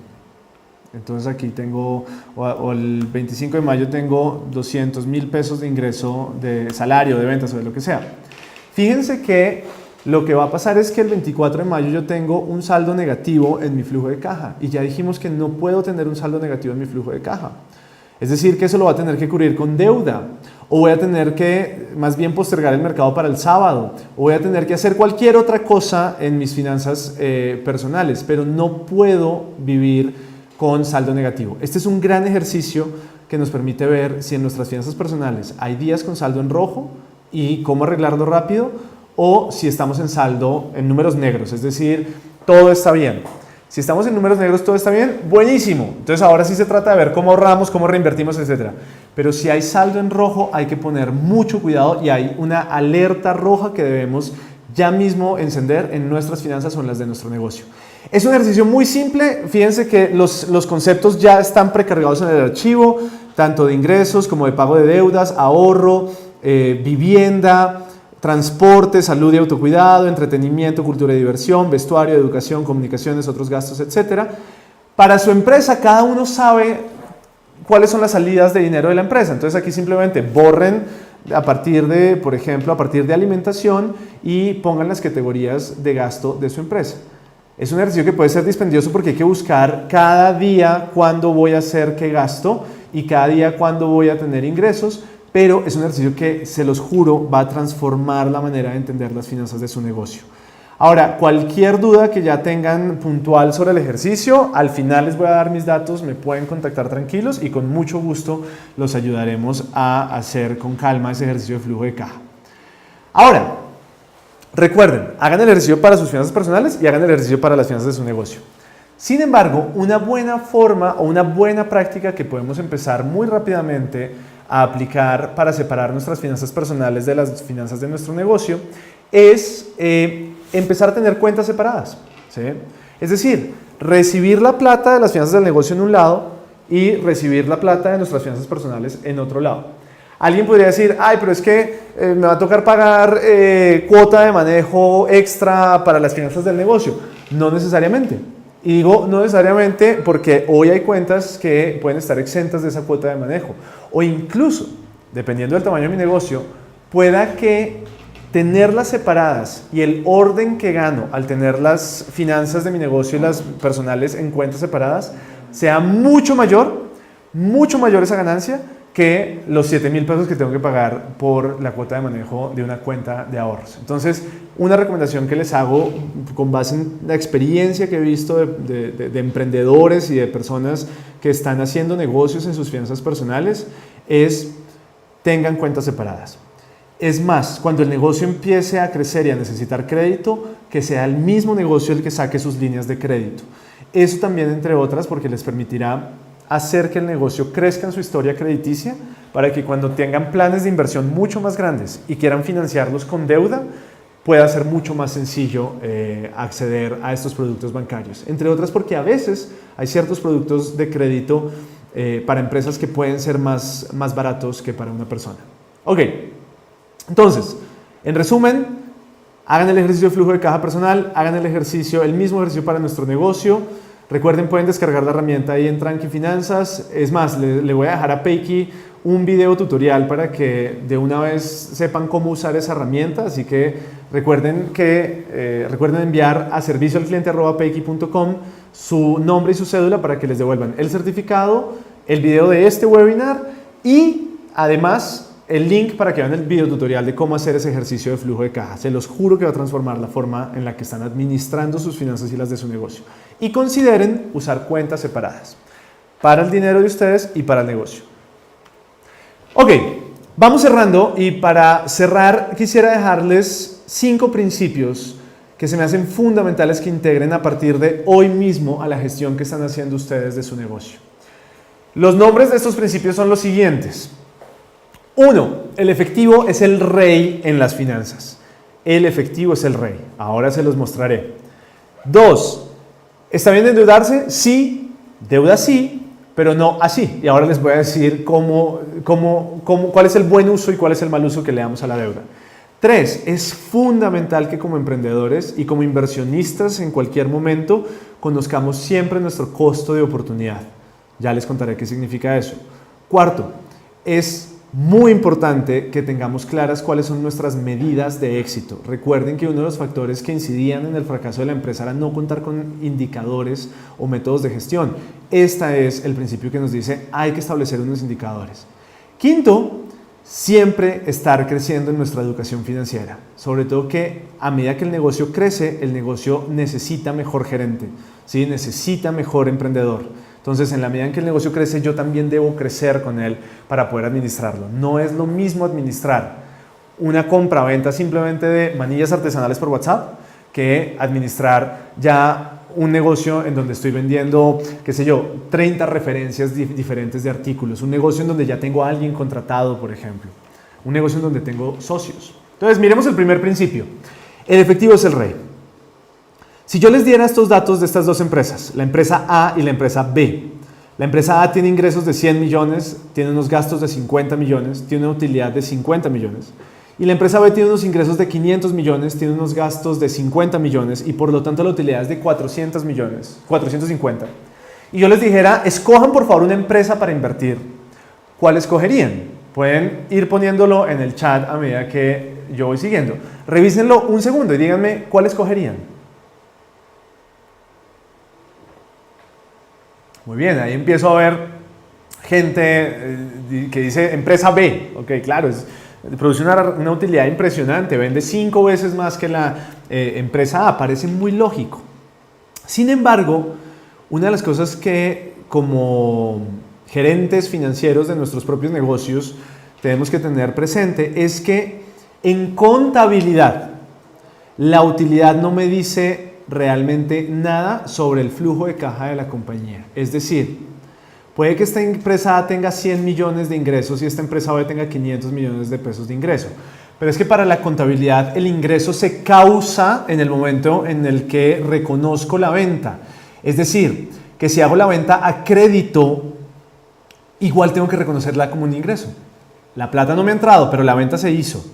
Entonces aquí tengo, o el 25 de mayo tengo 200.000 pesos de ingreso de salario, de ventas o de lo que sea. Fíjense que lo que va a pasar es que el 24 de mayo yo tengo un saldo negativo en mi flujo de caja y ya dijimos que no puedo tener un saldo negativo en mi flujo de caja. Es decir, que eso lo voy a tener que cubrir con deuda o voy a tener que más bien postergar el mercado para el sábado o voy a tener que hacer cualquier otra cosa en mis finanzas personales, pero no puedo vivir con saldo negativo. Este es un gran ejercicio que nos permite ver si en nuestras finanzas personales hay días con saldo en rojo y cómo arreglarlo rápido, o si estamos en saldo en números negros, es decir, todo está bien. Si estamos en números negros, todo está bien, buenísimo. Entonces ahora sí se trata de ver cómo ahorramos, cómo reinvertimos, etc. Pero si hay saldo en rojo, hay que poner mucho cuidado y hay una alerta roja que debemos ya mismo encender en nuestras finanzas o en las de nuestro negocio. Es un ejercicio muy simple. Fíjense que los conceptos ya están precargados en el archivo, tanto de ingresos como de pago de deudas, ahorro, vivienda, transporte, salud y autocuidado, entretenimiento, cultura y diversión, vestuario, educación, comunicaciones, otros gastos, etc. Para su empresa, cada uno sabe cuáles son las salidas de dinero de la empresa. Entonces aquí simplemente borren a partir de, por ejemplo, a partir de alimentación y pongan las categorías de gasto de su empresa. Es un ejercicio que puede ser dispendioso porque hay que buscar cada día cuándo voy a hacer qué gasto y cada día cuándo voy a tener ingresos, pero es un ejercicio que, se los juro, va a transformar la manera de entender las finanzas de su negocio. Ahora, cualquier duda que ya tengan puntual sobre el ejercicio, al final les voy a dar mis datos, me pueden contactar tranquilos y con mucho gusto los ayudaremos a hacer con calma ese ejercicio de flujo de caja. Ahora, recuerden, hagan el ejercicio para sus finanzas personales y hagan el ejercicio para las finanzas de su negocio. Sin embargo, una buena forma o una buena práctica que podemos empezar muy rápidamente a aplicar para separar nuestras finanzas personales de las finanzas de nuestro negocio es empezar a tener cuentas separadas, ¿sí? Es decir, recibir la plata de las finanzas del negocio en un lado y recibir la plata de nuestras finanzas personales en otro lado. Alguien podría decir, ay, pero es que me va a tocar pagar cuota de manejo extra para las finanzas del negocio. No necesariamente. Y digo no necesariamente porque hoy hay cuentas que pueden estar exentas de esa cuota de manejo. O incluso, dependiendo del tamaño de mi negocio, pueda que tenerlas separadas y el orden que gano al tener las finanzas de mi negocio y las personales en cuentas separadas sea mucho mayor esa ganancia que los 7.000 pesos que tengo que pagar por la cuota de manejo de una cuenta de ahorros. Entonces, una recomendación que les hago con base en la experiencia que he visto de emprendedores y de personas que están haciendo negocios en sus finanzas personales es tengan cuentas separadas. Es más, cuando el negocio empiece a crecer y a necesitar crédito, que sea el mismo negocio el que saque sus líneas de crédito. Eso también, entre otras, porque les permitirá hacer que el negocio crezca en su historia crediticia para que cuando tengan planes de inversión mucho más grandes y quieran financiarlos con deuda, pueda ser mucho más sencillo acceder a estos productos bancarios. Entre otras porque a veces hay ciertos productos de crédito para empresas que pueden ser más baratos que para una persona. Ok, entonces, en resumen, hagan el ejercicio de flujo de caja personal, hagan el mismo ejercicio para nuestro negocio. Recuerden, pueden descargar la herramienta ahí en Tranqui Finanzas. Es más, le voy a dejar a Peiki un video tutorial para que de una vez sepan cómo usar esa herramienta. Así que recuerden enviar a servicioalcliente@peiki.com su nombre y su cédula para que les devuelvan el certificado, el video de este webinar y además el link para que vean el video tutorial de cómo hacer ese ejercicio de flujo de caja. Se los juro que va a transformar la forma en la que están administrando sus finanzas y las de su negocio. Y consideren usar cuentas separadas para el dinero de ustedes y para el negocio. Ok, vamos cerrando y para cerrar quisiera dejarles 5 principios que se me hacen fundamentales que integren a partir de hoy mismo a la gestión que están haciendo ustedes de su negocio. Los nombres de estos principios son los siguientes. 1. El efectivo es el rey en las finanzas. El efectivo es el rey. Ahora se los mostraré. 2. ¿Está bien endeudarse? Sí, deuda sí, pero no así. Y ahora les voy a decir cuál es el buen uso y cuál es el mal uso que le damos a la deuda. 3. Es fundamental que como emprendedores y como inversionistas en cualquier momento conozcamos siempre nuestro costo de oportunidad. Ya les contaré qué significa eso. 4. Es muy importante que tengamos claras cuáles son nuestras medidas de éxito. Recuerden que uno de los factores que incidían en el fracaso de la empresa era no contar con indicadores o métodos de gestión. Este es el principio que nos dice hay que establecer unos indicadores. 5. Siempre estar creciendo en nuestra educación financiera. Sobre todo que a medida que el negocio crece, el negocio necesita mejor gerente, ¿sí? Necesita mejor emprendedor. Entonces, en la medida en que el negocio crece, yo también debo crecer con él para poder administrarlo. No es lo mismo administrar una compra-venta simplemente de manillas artesanales por WhatsApp que administrar ya un negocio en donde estoy vendiendo, qué sé yo, 30 referencias diferentes de artículos. Un negocio en donde ya tengo a alguien contratado, por ejemplo. Un negocio en donde tengo socios. Entonces, miremos el primer principio. El efectivo es el rey. Si yo les diera estos datos de estas dos empresas, la empresa A y la empresa B. La empresa A tiene ingresos de 100 millones, tiene unos gastos de 50 millones, tiene una utilidad de 50 millones. Y la empresa B tiene unos ingresos de 500 millones, tiene unos gastos de 50 millones y por lo tanto la utilidad es de 400 millones, 450. Y yo les dijera, escojan por favor una empresa para invertir. ¿Cuál escogerían? Pueden ir poniéndolo en el chat a medida que yo voy siguiendo. Revísenlo un segundo y díganme cuál escogerían. Muy bien, ahí empiezo a ver gente que dice empresa B. Ok, claro, produce una utilidad impresionante, vende 5 veces más que la empresa A, parece muy lógico. Sin embargo, una de las cosas que como gerentes financieros de nuestros propios negocios tenemos que tener presente es que en contabilidad la utilidad no me dice realmente nada sobre el flujo de caja de la compañía. Es decir, puede que esta empresa A tenga 100 millones de ingresos y esta empresa B tenga 500 millones de pesos de ingreso. Pero es que para la contabilidad el ingreso se causa en el momento en el que reconozco la venta. Es decir, que si hago la venta a crédito, igual tengo que reconocerla como un ingreso. La plata no me ha entrado, pero la venta se hizo.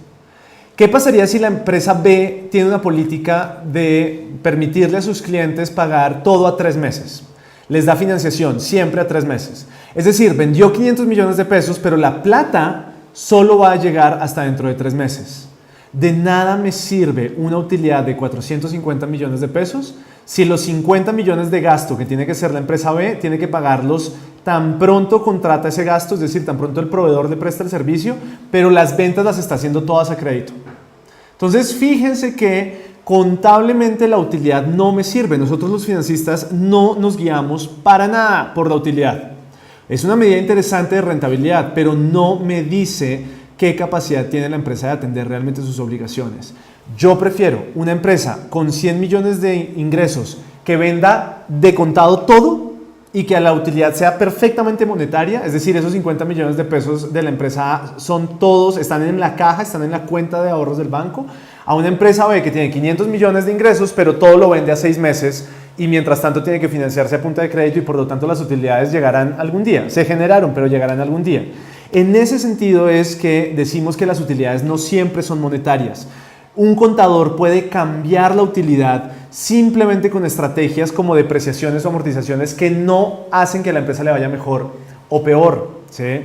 ¿Qué pasaría si la empresa B tiene una política de permitirle a sus clientes pagar todo a 3 meses? Les da financiación siempre a 3 meses. Es decir, vendió 500 millones de pesos, pero la plata solo va a llegar hasta dentro de 3 meses. De nada me sirve una utilidad de 450 millones de pesos si los 50 millones de gasto que tiene que hacer la empresa B tiene que pagarlos tan pronto contrata ese gasto, es decir, tan pronto el proveedor le presta el servicio, pero las ventas las está haciendo todas a crédito. Entonces, fíjense que contablemente la utilidad no me sirve. Nosotros los financistas no nos guiamos para nada por la utilidad. Es una medida interesante de rentabilidad, pero no me dice qué capacidad tiene la empresa de atender realmente sus obligaciones. Yo prefiero una empresa con 100 millones de ingresos que venda de contado todo y que a la utilidad sea perfectamente monetaria, es decir, esos 50 millones de pesos de la empresa A son todos, están en la caja, están en la cuenta de ahorros del banco, a una empresa B que tiene 500 millones de ingresos, pero todo lo vende a 6 meses y mientras tanto tiene que financiarse a punta de crédito y por lo tanto las utilidades llegarán algún día, se generaron, pero llegarán algún día. En ese sentido es que decimos que las utilidades no siempre son monetarias. Un contador puede cambiar la utilidad simplemente con estrategias como depreciaciones o amortizaciones que no hacen que la empresa le vaya mejor o peor, ¿sí?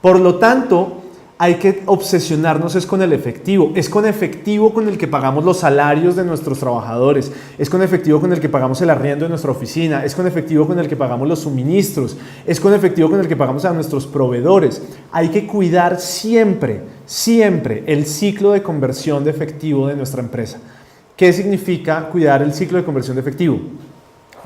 Por lo tanto, hay que obsesionarnos es con el efectivo. Es con efectivo con el que pagamos los salarios de nuestros trabajadores. Es con efectivo con el que pagamos el arriendo de nuestra oficina. Es con efectivo con el que pagamos los suministros. Es con efectivo con el que pagamos a nuestros proveedores. Hay que cuidar siempre, siempre el ciclo de conversión de efectivo de nuestra empresa. ¿Qué significa cuidar el ciclo de conversión de efectivo?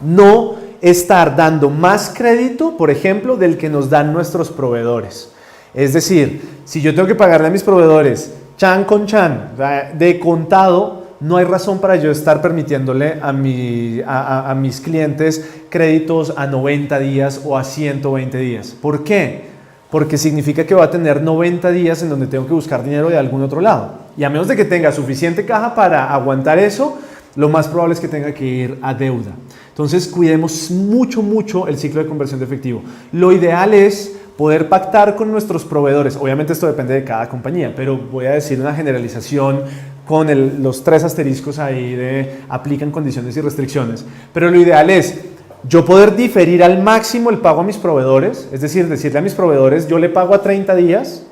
No estar dando más crédito, por ejemplo, del que nos dan nuestros proveedores. Es decir, si yo tengo que pagarle a mis proveedores chan con chan, de contado, no hay razón para yo estar permitiéndole a mis clientes créditos a 90 días o a 120 días. ¿Por qué? Porque significa que va a tener 90 días en donde tengo que buscar dinero de algún otro lado. Y a menos de que tenga suficiente caja para aguantar eso, lo más probable es que tenga que ir a deuda. Entonces, cuidemos mucho el ciclo de conversión de efectivo. Lo ideal es poder pactar con nuestros proveedores. Obviamente esto depende de cada compañía, pero voy a decir una generalización con los 3 asteriscos ahí de aplican condiciones y restricciones. Pero lo ideal es yo poder diferir al máximo el pago a mis proveedores, es decir, decirle a mis proveedores, yo le pago a 30 días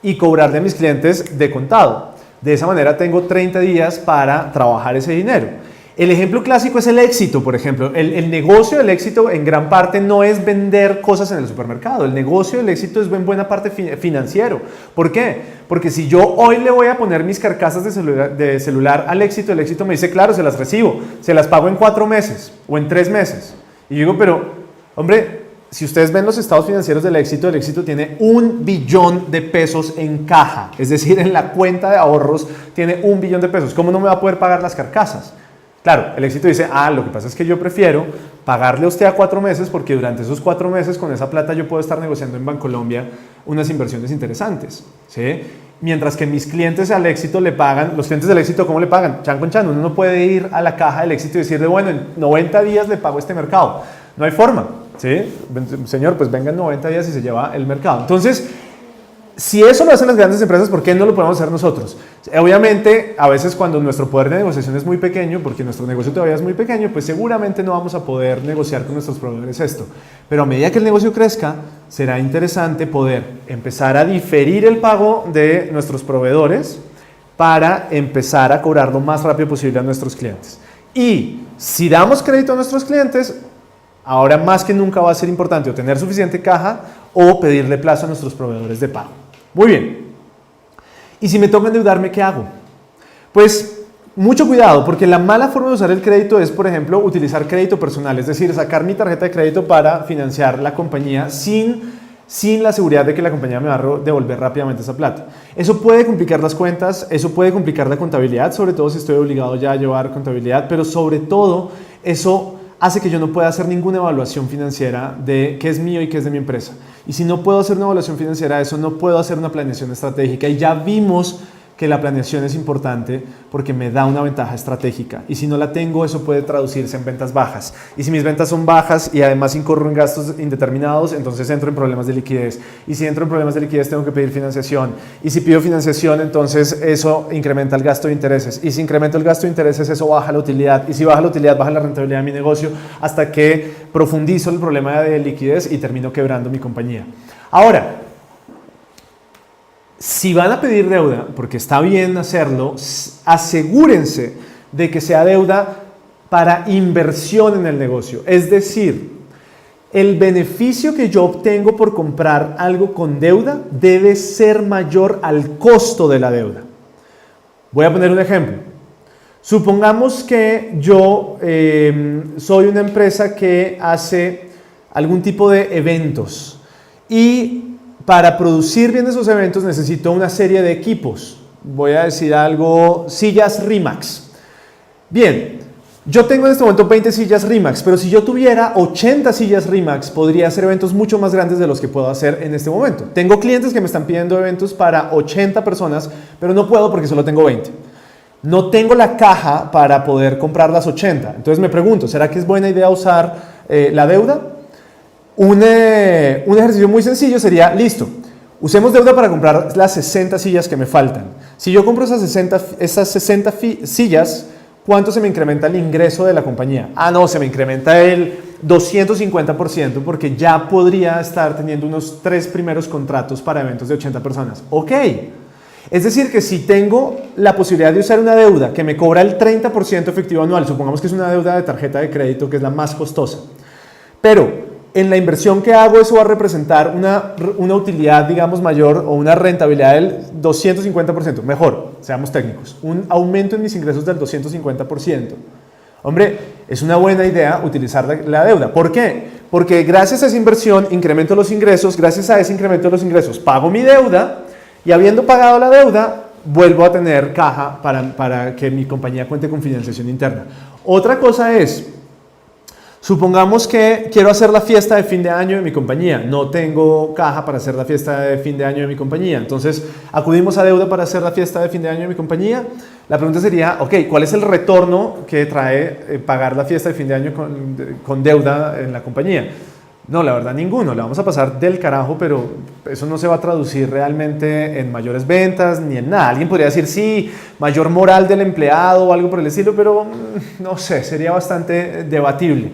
y cobrarle a mis clientes de contado. De esa manera tengo 30 días para trabajar ese dinero. El ejemplo clásico es el éxito, por ejemplo. El negocio del éxito en gran parte no es vender cosas en el supermercado. El negocio del éxito es en buena parte financiero. ¿Por qué? Porque si yo hoy le voy a poner mis carcasas de celular al éxito, el éxito me dice, claro, se las recibo, se las pago en 4 meses o en 3 meses. Y yo digo, pero, hombre, si ustedes ven los estados financieros del éxito tiene 1 billón de pesos en caja. Es decir, en la cuenta de ahorros tiene 1 billón de pesos. ¿Cómo no me va a poder pagar las carcasas? Claro, el éxito dice, lo que pasa es que yo prefiero pagarle a usted a 4 meses porque durante esos 4 meses con esa plata yo puedo estar negociando en Bancolombia unas inversiones interesantes, ¿sí? Mientras que mis clientes al éxito le pagan, los clientes del éxito, ¿cómo le pagan? Chan con chan, uno no puede ir a la caja del éxito y decirle, bueno, en 90 días le pago este mercado. No hay forma, ¿sí? Señor, pues venga en 90 días y se lleva el mercado. Entonces, si eso lo hacen las grandes empresas, ¿por qué no lo podemos hacer nosotros? Obviamente, a veces cuando nuestro poder de negociación es muy pequeño, porque nuestro negocio todavía es muy pequeño, pues seguramente no vamos a poder negociar con nuestros proveedores esto. Pero a medida que el negocio crezca, será interesante poder empezar a diferir el pago de nuestros proveedores para empezar a cobrar lo más rápido posible a nuestros clientes. Y si damos crédito a nuestros clientes, ahora más que nunca va a ser importante o tener suficiente caja o pedirle plazo a nuestros proveedores de pago. Muy bien. ¿Y si me toca endeudarme, qué hago? Pues mucho cuidado, porque la mala forma de usar el crédito es, por ejemplo, utilizar crédito personal, es decir, sacar mi tarjeta de crédito para financiar la compañía sin la seguridad de que la compañía me va a devolver rápidamente esa plata. Eso puede complicar las cuentas, eso puede complicar la contabilidad, sobre todo si estoy obligado ya a llevar contabilidad, pero sobre todo eso hace que yo no pueda hacer ninguna evaluación financiera de qué es mío y qué es de mi empresa. Y si no puedo hacer una evaluación financiera de eso, no puedo hacer una planeación estratégica. Y ya vimos que la planeación es importante porque me da una ventaja estratégica. Y si no la tengo, eso puede traducirse en ventas bajas. Y si mis ventas son bajas y además incurro en gastos indeterminados, entonces entro en problemas de liquidez. Y si entro en problemas de liquidez, tengo que pedir financiación. Y si pido financiación, entonces eso incrementa el gasto de intereses. Y si incremento el gasto de intereses, eso baja la utilidad. Y si baja la utilidad, baja la rentabilidad de mi negocio hasta que profundizo el problema de liquidez y termino quebrando mi compañía. Ahora, si van a pedir deuda, porque está bien hacerlo, asegúrense de que sea deuda para inversión en el negocio. Es decir, el beneficio que yo obtengo por comprar algo con deuda debe ser mayor al costo de la deuda. Voy a poner un ejemplo. Supongamos que yo soy una empresa que hace algún tipo de eventos y para producir bien esos eventos necesito una serie de equipos. Voy a decir algo, sillas RIMAX. Bien, yo tengo en este momento 20 sillas RIMAX, pero si yo tuviera 80 sillas RIMAX, podría hacer eventos mucho más grandes de los que puedo hacer en este momento. Tengo clientes que me están pidiendo eventos para 80 personas, pero no puedo porque solo tengo 20. No tengo la caja para poder comprar las 80. Entonces me pregunto, ¿será que es buena idea usar la deuda? Un ejercicio muy sencillo sería, listo, usemos deuda para comprar las 60 sillas que me faltan. Si yo compro esas 60 sillas, ¿cuánto se me incrementa el ingreso de la compañía? No, se me incrementa el 250% porque ya podría estar teniendo unos 3 primeros contratos para eventos de 80 personas. Ok, es decir que si tengo la posibilidad de usar una deuda que me cobra el 30% efectivo anual, supongamos que es una deuda de tarjeta de crédito que es la más costosa, pero en la inversión que hago eso va a representar una utilidad, digamos, mayor o una rentabilidad del 250%. Mejor, seamos técnicos, un aumento en mis ingresos del 250%. Hombre, es una buena idea utilizar la deuda. ¿Por qué? Porque gracias a esa inversión incremento los ingresos, gracias a ese incremento de los ingresos pago mi deuda y habiendo pagado la deuda vuelvo a tener caja para que mi compañía cuente con financiación interna. Otra cosa es, Supongamos que quiero hacer la fiesta de fin de año de mi compañía. No tengo caja para hacer la fiesta de fin de año de mi compañía. Entonces, acudimos a deuda para hacer la fiesta de fin de año de mi compañía. La pregunta sería, ok, ¿cuál es el retorno que trae pagar la fiesta de fin de año con deuda en la compañía? No, la verdad ninguno, le vamos a pasar del carajo, pero eso no se va a traducir realmente en mayores ventas ni en nada. Alguien podría decir, sí, mayor moral del empleado o algo por el estilo, pero no sé, sería bastante debatible.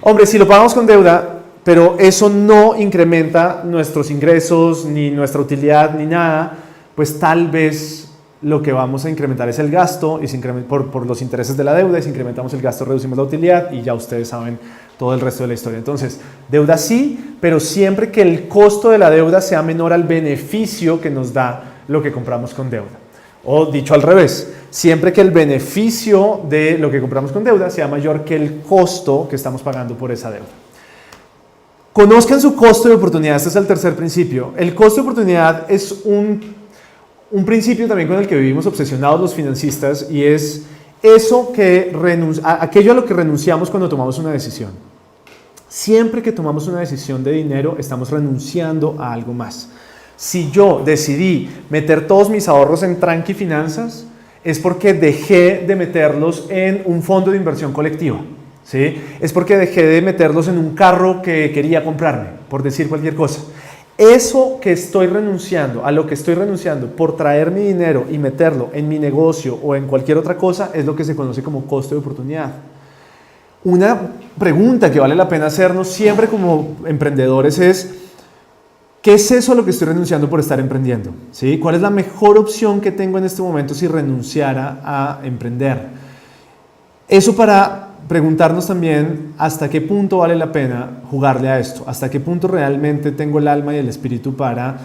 Hombre, si lo pagamos con deuda, pero eso no incrementa nuestros ingresos, ni nuestra utilidad, ni nada, pues tal vez lo que vamos a incrementar es el gasto, y por los intereses de la deuda, y si incrementamos el gasto reducimos la utilidad, y ya ustedes saben todo el resto de la historia. Entonces, deuda sí, pero siempre que el costo de la deuda sea menor al beneficio que nos da lo que compramos con deuda. O dicho al revés, siempre que el beneficio de lo que compramos con deuda sea mayor que el costo que estamos pagando por esa deuda. Conozcan su costo de oportunidad. Este es el tercer principio. El costo de oportunidad es un principio también con el que vivimos obsesionados los financistas, y es eso aquello a lo que renunciamos cuando tomamos una decisión. Siempre que tomamos una decisión de dinero, estamos renunciando a algo más. Si yo decidí meter todos mis ahorros en Tranqui Finanzas, es porque dejé de meterlos en un fondo de inversión colectiva, ¿sí? Es porque dejé de meterlos en un carro que quería comprarme, por decir cualquier cosa. Eso que estoy renunciando, a lo que estoy renunciando por traer mi dinero y meterlo en mi negocio o en cualquier otra cosa, es lo que se conoce como costo de oportunidad. Una pregunta que vale la pena hacernos siempre como emprendedores es, ¿qué es eso a lo que estoy renunciando por estar emprendiendo? ¿Sí? ¿Cuál es la mejor opción que tengo en este momento si renunciara a emprender? Eso para preguntarnos también hasta qué punto vale la pena jugarle a esto, hasta qué punto realmente tengo el alma y el espíritu para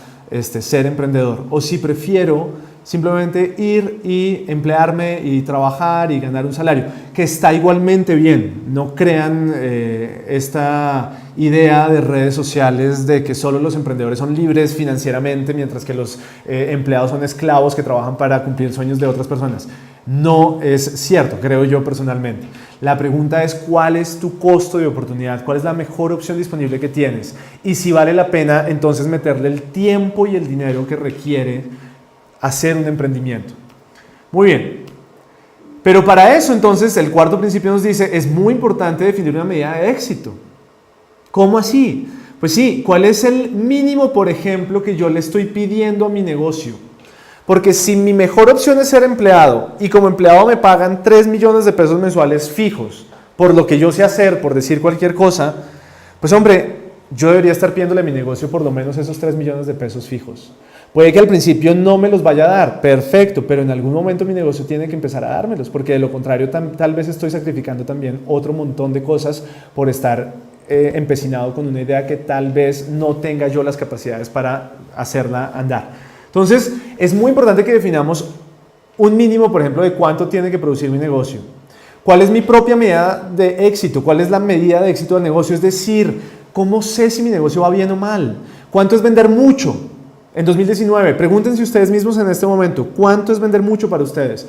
ser emprendedor, o si prefiero simplemente ir y emplearme y trabajar y ganar un salario, que está igualmente bien. No crean esta idea de redes sociales de que solo los emprendedores son libres financieramente, mientras que los empleados son esclavos que trabajan para cumplir sueños de otras personas. No es cierto, creo yo personalmente. La pregunta es, ¿cuál es tu costo de oportunidad? ¿Cuál es la mejor opción disponible que tienes? Y si vale la pena, entonces meterle el tiempo y el dinero que requiere hacer un emprendimiento. Muy bien. Pero para eso, entonces, el cuarto principio nos dice, es muy importante definir una medida de éxito. ¿Cómo así? Pues sí, ¿cuál es el mínimo, por ejemplo, que yo le estoy pidiendo a mi negocio? Porque si mi mejor opción es ser empleado y como empleado me pagan 3 millones de pesos mensuales fijos por lo que yo sé hacer, por decir cualquier cosa, pues hombre, yo debería estar pidiéndole a mi negocio por lo menos esos 3 millones de pesos fijos. Puede que al principio no me los vaya a dar, perfecto, pero en algún momento mi negocio tiene que empezar a dármelos, porque de lo contrario tal vez estoy sacrificando también otro montón de cosas por estar empecinado con una idea que tal vez no tenga yo las capacidades para hacerla andar. Entonces, es muy importante que definamos un mínimo, por ejemplo, de cuánto tiene que producir mi negocio. ¿Cuál es mi propia medida de éxito? ¿Cuál es la medida de éxito del negocio? Es decir, ¿cómo sé si mi negocio va bien o mal? ¿Cuánto es vender mucho? En 2019, pregúntense ustedes mismos en este momento, ¿cuánto es vender mucho para ustedes?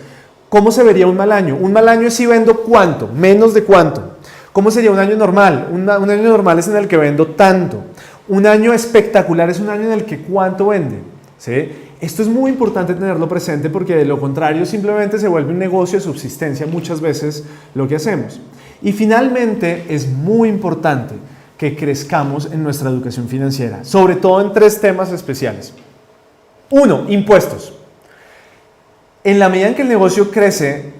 ¿Cómo se vería un mal año? Un mal año es si vendo ¿cuánto? Menos de ¿cuánto? ¿Cómo sería un año normal? Un año normal es en el que vendo tanto. Un año espectacular es un año en el que ¿cuánto vende? ¿Sí? Esto es muy importante tenerlo presente, porque de lo contrario simplemente se vuelve un negocio de subsistencia muchas veces lo que hacemos. Y finalmente es muy importante que crezcamos en nuestra educación financiera, sobre todo en 3 temas especiales. 1. Impuestos. En la medida en que el negocio crece,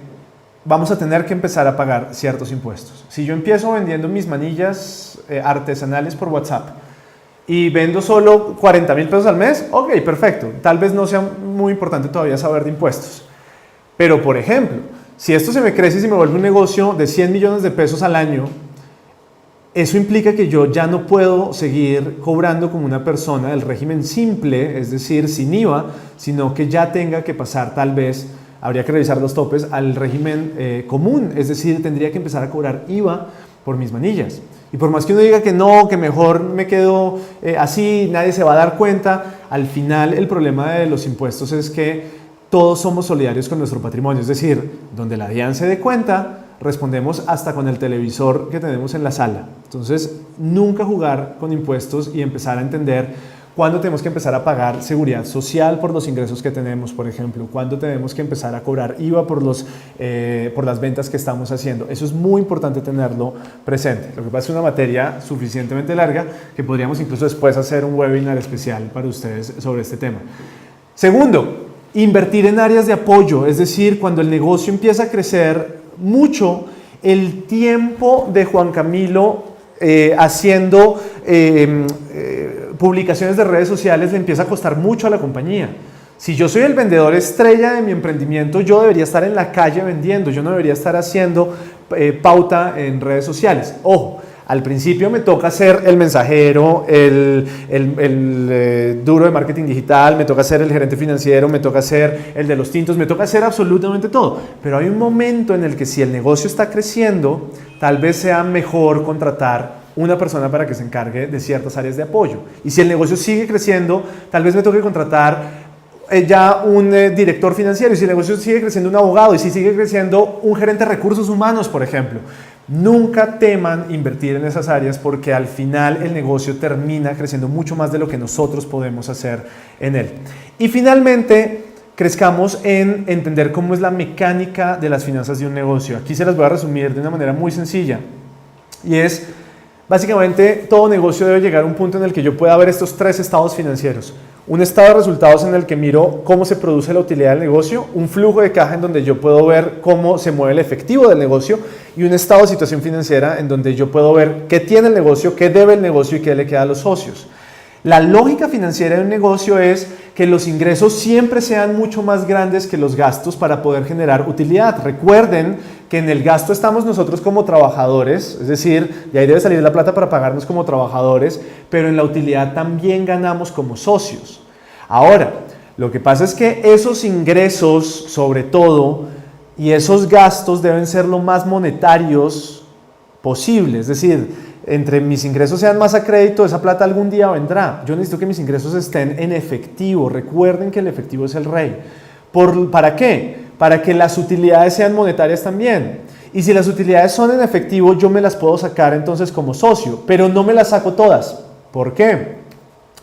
vamos a tener que empezar a pagar ciertos impuestos. Si yo empiezo vendiendo mis manillas artesanales por WhatsApp y vendo solo 40,000 pesos al mes, ok, perfecto. Tal vez no sea muy importante todavía saber de impuestos. Pero, por ejemplo, si esto se me crece y se me vuelve un negocio de 100 millones de pesos al año, eso implica que yo ya no puedo seguir cobrando como una persona del régimen simple, es decir, sin IVA, sino que ya tenga que pasar, tal vez, habría que revisar los topes, al régimen común, es decir, tendría que empezar a cobrar IVA por mis manillas. Y por más que uno diga que no, que mejor me quedo así, nadie se va a dar cuenta, al final el problema de los impuestos es que todos somos solidarios con nuestro patrimonio, es decir, donde la DIAN se dé cuenta, respondemos hasta con el televisor que tenemos en la sala. Entonces, nunca jugar con impuestos y empezar a entender cuándo tenemos que empezar a pagar seguridad social por los ingresos que tenemos, por ejemplo, cuándo tenemos que empezar a cobrar IVA por las ventas que estamos haciendo. Eso es muy importante tenerlo presente. Lo que pasa es que es una materia suficientemente larga que podríamos incluso después hacer un webinar especial para ustedes sobre este tema. Segundo, invertir en áreas de apoyo, es decir, cuando el negocio empieza a crecer mucho, el tiempo de Juan Camilo haciendo publicaciones de redes sociales le empieza a costar mucho a la compañía. Si yo soy el vendedor estrella de mi emprendimiento, yo debería estar en la calle vendiendo, yo no debería estar haciendo pauta en redes sociales. Ojo, al principio me toca ser el mensajero, el duro de marketing digital, me toca ser el gerente financiero, me toca ser el de los tintos, me toca hacer absolutamente todo. Pero hay un momento en el que si el negocio está creciendo, tal vez sea mejor contratar una persona para que se encargue de ciertas áreas de apoyo. Y si el negocio sigue creciendo, tal vez me toque contratar ya un director financiero, y si el negocio sigue creciendo, un abogado, y si sigue creciendo, un gerente de recursos humanos, por ejemplo. Nunca teman invertir en esas áreas porque al final el negocio termina creciendo mucho más de lo que nosotros podemos hacer en él. Y finalmente, crezcamos en entender cómo es la mecánica de las finanzas de un negocio. Aquí se las voy a resumir de una manera muy sencilla, y es: básicamente, todo negocio debe llegar a un punto en el que yo pueda ver estos tres estados financieros. Un estado de resultados en el que miro cómo se produce la utilidad del negocio, un flujo de caja en donde yo puedo ver cómo se mueve el efectivo del negocio, y un estado de situación financiera en donde yo puedo ver qué tiene el negocio, qué debe el negocio y qué le queda a los socios. La lógica financiera de un negocio es que los ingresos siempre sean mucho más grandes que los gastos para poder generar utilidad. Recuerden que en el gasto estamos nosotros como trabajadores, es decir, de ahí debe salir la plata para pagarnos como trabajadores, pero en la utilidad también ganamos como socios. Ahora, lo que pasa es que esos ingresos, sobre todo, y esos gastos deben ser lo más monetarios posible, es decir, entre mis ingresos sean más a crédito, esa plata algún día vendrá. Yo necesito que mis ingresos estén en efectivo. Recuerden que el efectivo es el rey. ¿Para qué? Para que las utilidades sean monetarias también. Y si las utilidades son en efectivo, yo me las puedo sacar entonces como socio, pero no me las saco todas. ¿Por qué?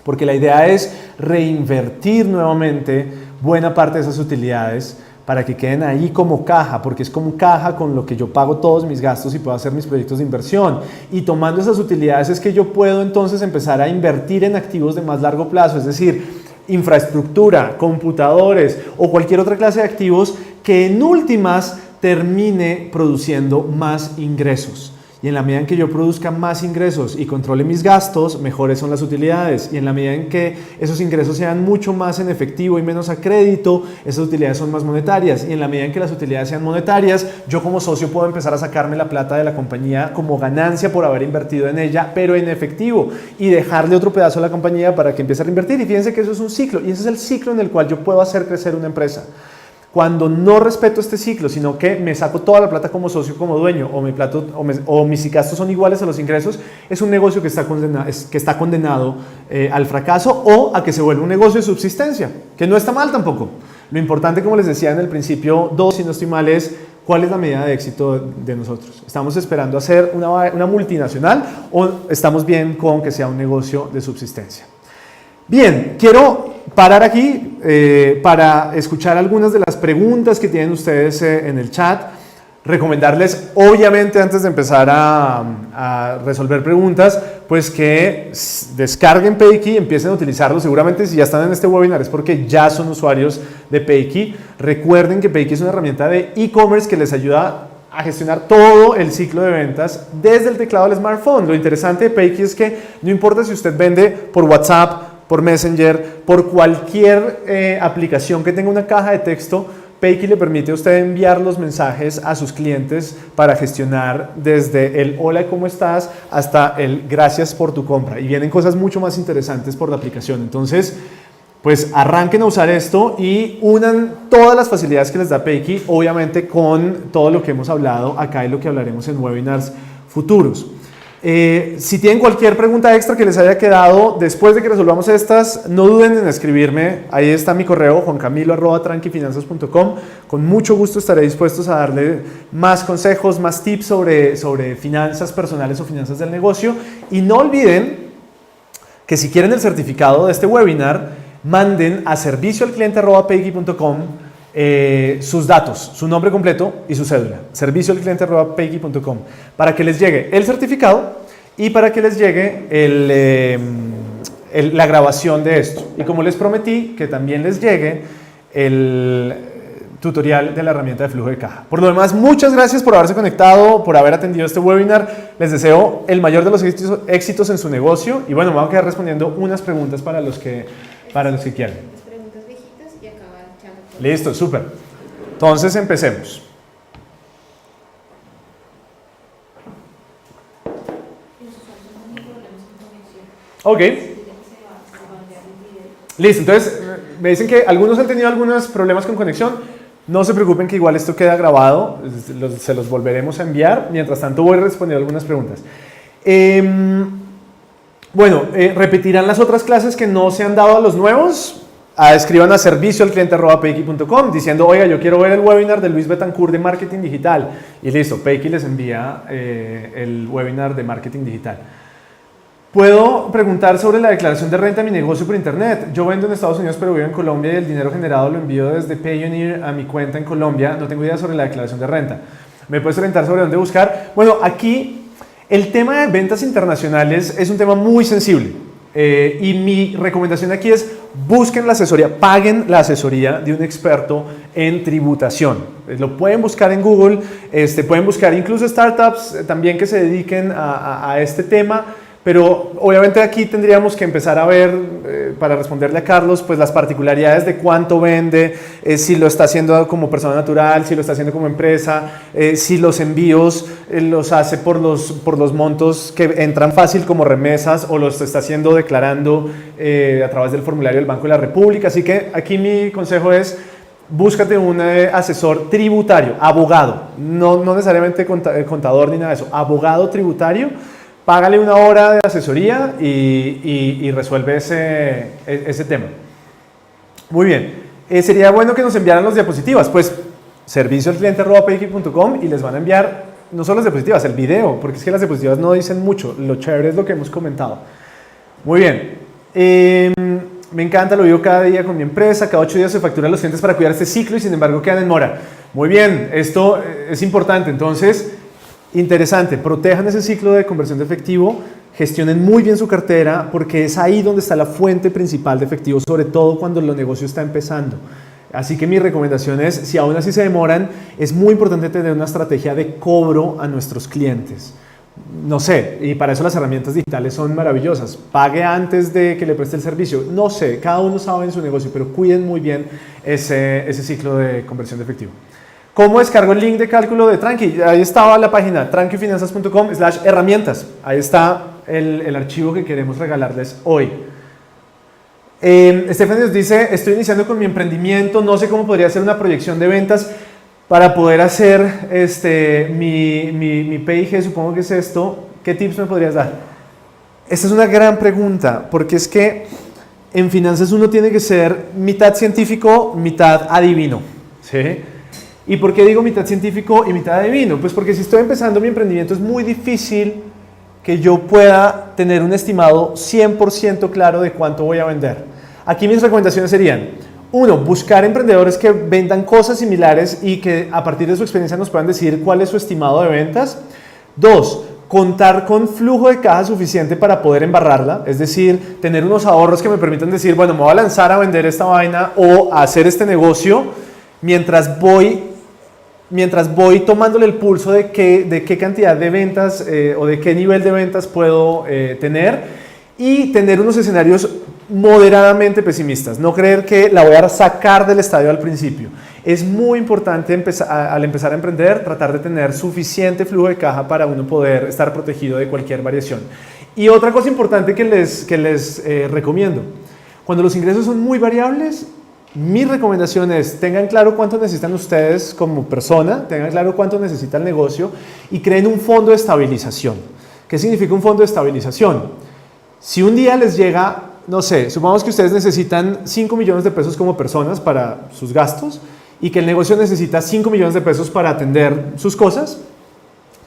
Porque la idea es reinvertir nuevamente buena parte de esas utilidades para que queden ahí como caja, porque es como caja con lo que yo pago todos mis gastos y puedo hacer mis proyectos de inversión. Y tomando esas utilidades es que yo puedo entonces empezar a invertir en activos de más largo plazo, es decir, infraestructura, computadores o cualquier otra clase de activos que en últimas termine produciendo más ingresos. Y en la medida en que yo produzca más ingresos y controle mis gastos, mejores son las utilidades. Y en la medida en que esos ingresos sean mucho más en efectivo y menos a crédito, esas utilidades son más monetarias. Y en la medida en que las utilidades sean monetarias, yo como socio puedo empezar a sacarme la plata de la compañía como ganancia por haber invertido en ella, pero en efectivo, y dejarle otro pedazo a la compañía para que empiece a reinvertir. Y fíjense que eso es un ciclo, y ese es el ciclo en el cual yo puedo hacer crecer una empresa. Cuando no respeto este ciclo, sino que me saco toda la plata como socio, como dueño, o mis gastos son iguales a los ingresos, es un negocio que está condenado al fracaso o a que se vuelva un negocio de subsistencia, que no está mal tampoco. Lo importante, como les decía en el principio, si no estoy mal, es cuál es la medida de éxito de nosotros. ¿Estamos esperando hacer una multinacional o estamos bien con que sea un negocio de subsistencia? Bien, quiero parar aquí para escuchar algunas de las preguntas que tienen ustedes en el chat. Recomendarles, obviamente, antes de empezar a resolver preguntas, pues que descarguen Payke y empiecen a utilizarlo. Seguramente si ya están en este webinar es porque ya son usuarios de Payke. Recuerden que Payke es una herramienta de e-commerce que les ayuda a gestionar todo el ciclo de ventas desde el teclado del smartphone. Lo interesante de Payke es que no importa si usted vende por WhatsApp, por Messenger, por cualquier aplicación que tenga una caja de texto, Payke le permite a usted enviar los mensajes a sus clientes para gestionar desde el hola, ¿cómo estás? Hasta el gracias por tu compra. Y vienen cosas mucho más interesantes por la aplicación. Entonces, pues arranquen a usar esto y unan todas las facilidades que les da Payke, obviamente con todo lo que hemos hablado acá y lo que hablaremos en webinars futuros. Si tienen cualquier pregunta extra que les haya quedado después de que resolvamos estas, no duden en escribirme. Ahí está mi correo, juancamilo@tranquifinanzas.com. Con mucho gusto estaré dispuestos a darle más consejos, más tips sobre finanzas personales o finanzas del negocio. Y no olviden que si quieren el certificado de este webinar, manden a servicioalcliente@payki.com sus datos, su nombre completo y su cédula, servicioalcliente@payki.com, para que les llegue el certificado y para que les llegue la grabación de esto. Y como les prometí, que también les llegue el tutorial de la herramienta de flujo de caja. Por lo demás, muchas gracias por haberse conectado, por haber atendido este webinar. Les deseo el mayor de los éxitos en su negocio. Y bueno, me voy a quedar respondiendo unas preguntas para los que quieran. Listo, súper. Entonces empecemos. Ok. Listo, entonces me dicen que algunos han tenido algunos problemas con conexión. No se preocupen que igual esto queda grabado, se los volveremos a enviar. Mientras tanto voy a responder algunas preguntas. Repetirán las otras clases que no se han dado a los nuevos. Escriban a servicioalcliente@payki.com diciendo, oiga, yo quiero ver el webinar de Luis Betancourt de marketing digital. Y listo, Payki les envía el webinar de marketing digital. Puedo preguntar sobre la declaración de renta de mi negocio por internet. Yo vendo en Estados Unidos pero vivo en Colombia y el dinero generado lo envío desde Payoneer a mi cuenta en Colombia. No tengo idea sobre la declaración de renta. ¿Me puedes orientar sobre dónde buscar? Bueno, aquí el tema de ventas internacionales es un tema muy sensible. Y mi recomendación aquí es busquen la asesoría, paguen la asesoría de un experto en tributación. Lo pueden buscar en Google, pueden buscar incluso startups también que se dediquen a este tema. Pero obviamente aquí tendríamos que empezar a ver, para responderle a Carlos, pues las particularidades de cuánto vende, si lo está haciendo como persona natural, si lo está haciendo como empresa, si los envíos los hace por los montos que entran fácil como remesas o los está haciendo declarando a través del formulario del Banco de la República. Así que aquí mi consejo es, búscate un asesor tributario, abogado, no necesariamente contador ni nada de eso, abogado tributario. Págale una hora de asesoría y resuelve ese tema. Muy bien. Sería bueno que nos enviaran las diapositivas. Pues servicioalcliente@payki.com y les van a enviar no solo las diapositivas, el video, porque es que las diapositivas no dicen mucho. Lo chévere es lo que hemos comentado. Muy bien. Me encanta, lo vivo cada día con mi empresa. Cada 8 días se facturan los clientes para cuidar este ciclo y sin embargo quedan en mora. Muy bien. Esto es importante. Entonces, interesante, protejan ese ciclo de conversión de efectivo, gestionen muy bien su cartera porque es ahí donde está la fuente principal de efectivo, sobre todo cuando el negocio está empezando. Así que mi recomendación es, si aún así se demoran, es muy importante tener una estrategia de cobro a nuestros clientes. No sé, y para eso las herramientas digitales son maravillosas. Pague antes de que le preste el servicio. No sé, cada uno sabe en su negocio, pero cuiden muy bien ese ciclo de conversión de efectivo. ¿Cómo descargo el link de cálculo de Tranqui? Ahí estaba la página tranquifinanzas.com/herramientas. Ahí está el archivo que queremos regalarles hoy. Stephanie nos dice, estoy iniciando con mi emprendimiento, no sé cómo podría hacer una proyección de ventas para poder hacer mi PIG, supongo que es esto. ¿Qué tips me podrías dar? Esta es una gran pregunta, porque es que en finanzas uno tiene que ser mitad científico, mitad adivino, ¿sí? ¿Y por qué digo mitad científico y mitad adivino? Pues porque si estoy empezando mi emprendimiento es muy difícil que yo pueda tener un estimado 100% claro de cuánto voy a vender. Aquí mis recomendaciones serían, 1, buscar emprendedores que vendan cosas similares y que a partir de su experiencia nos puedan decir cuál es su estimado de ventas. 2, contar con flujo de caja suficiente para poder embarrarla, es decir, tener unos ahorros que me permitan decir, bueno, me voy a lanzar a vender esta vaina o a hacer este negocio mientras voy tomándole el pulso de qué cantidad de ventas o de qué nivel de ventas puedo tener, y tener unos escenarios moderadamente pesimistas. No creer que la voy a sacar del estadio al principio. Es muy importante al empezar a emprender, tratar de tener suficiente flujo de caja para uno poder estar protegido de cualquier variación. Y otra cosa importante que les recomiendo, cuando los ingresos son muy variables, mi recomendación es, tengan claro cuánto necesitan ustedes como persona, tengan claro cuánto necesita el negocio y creen un fondo de estabilización. ¿Qué significa un fondo de estabilización? Si un día les llega, no sé, supongamos que ustedes necesitan 5 millones de pesos como personas para sus gastos y que el negocio necesita 5 millones de pesos para atender sus cosas,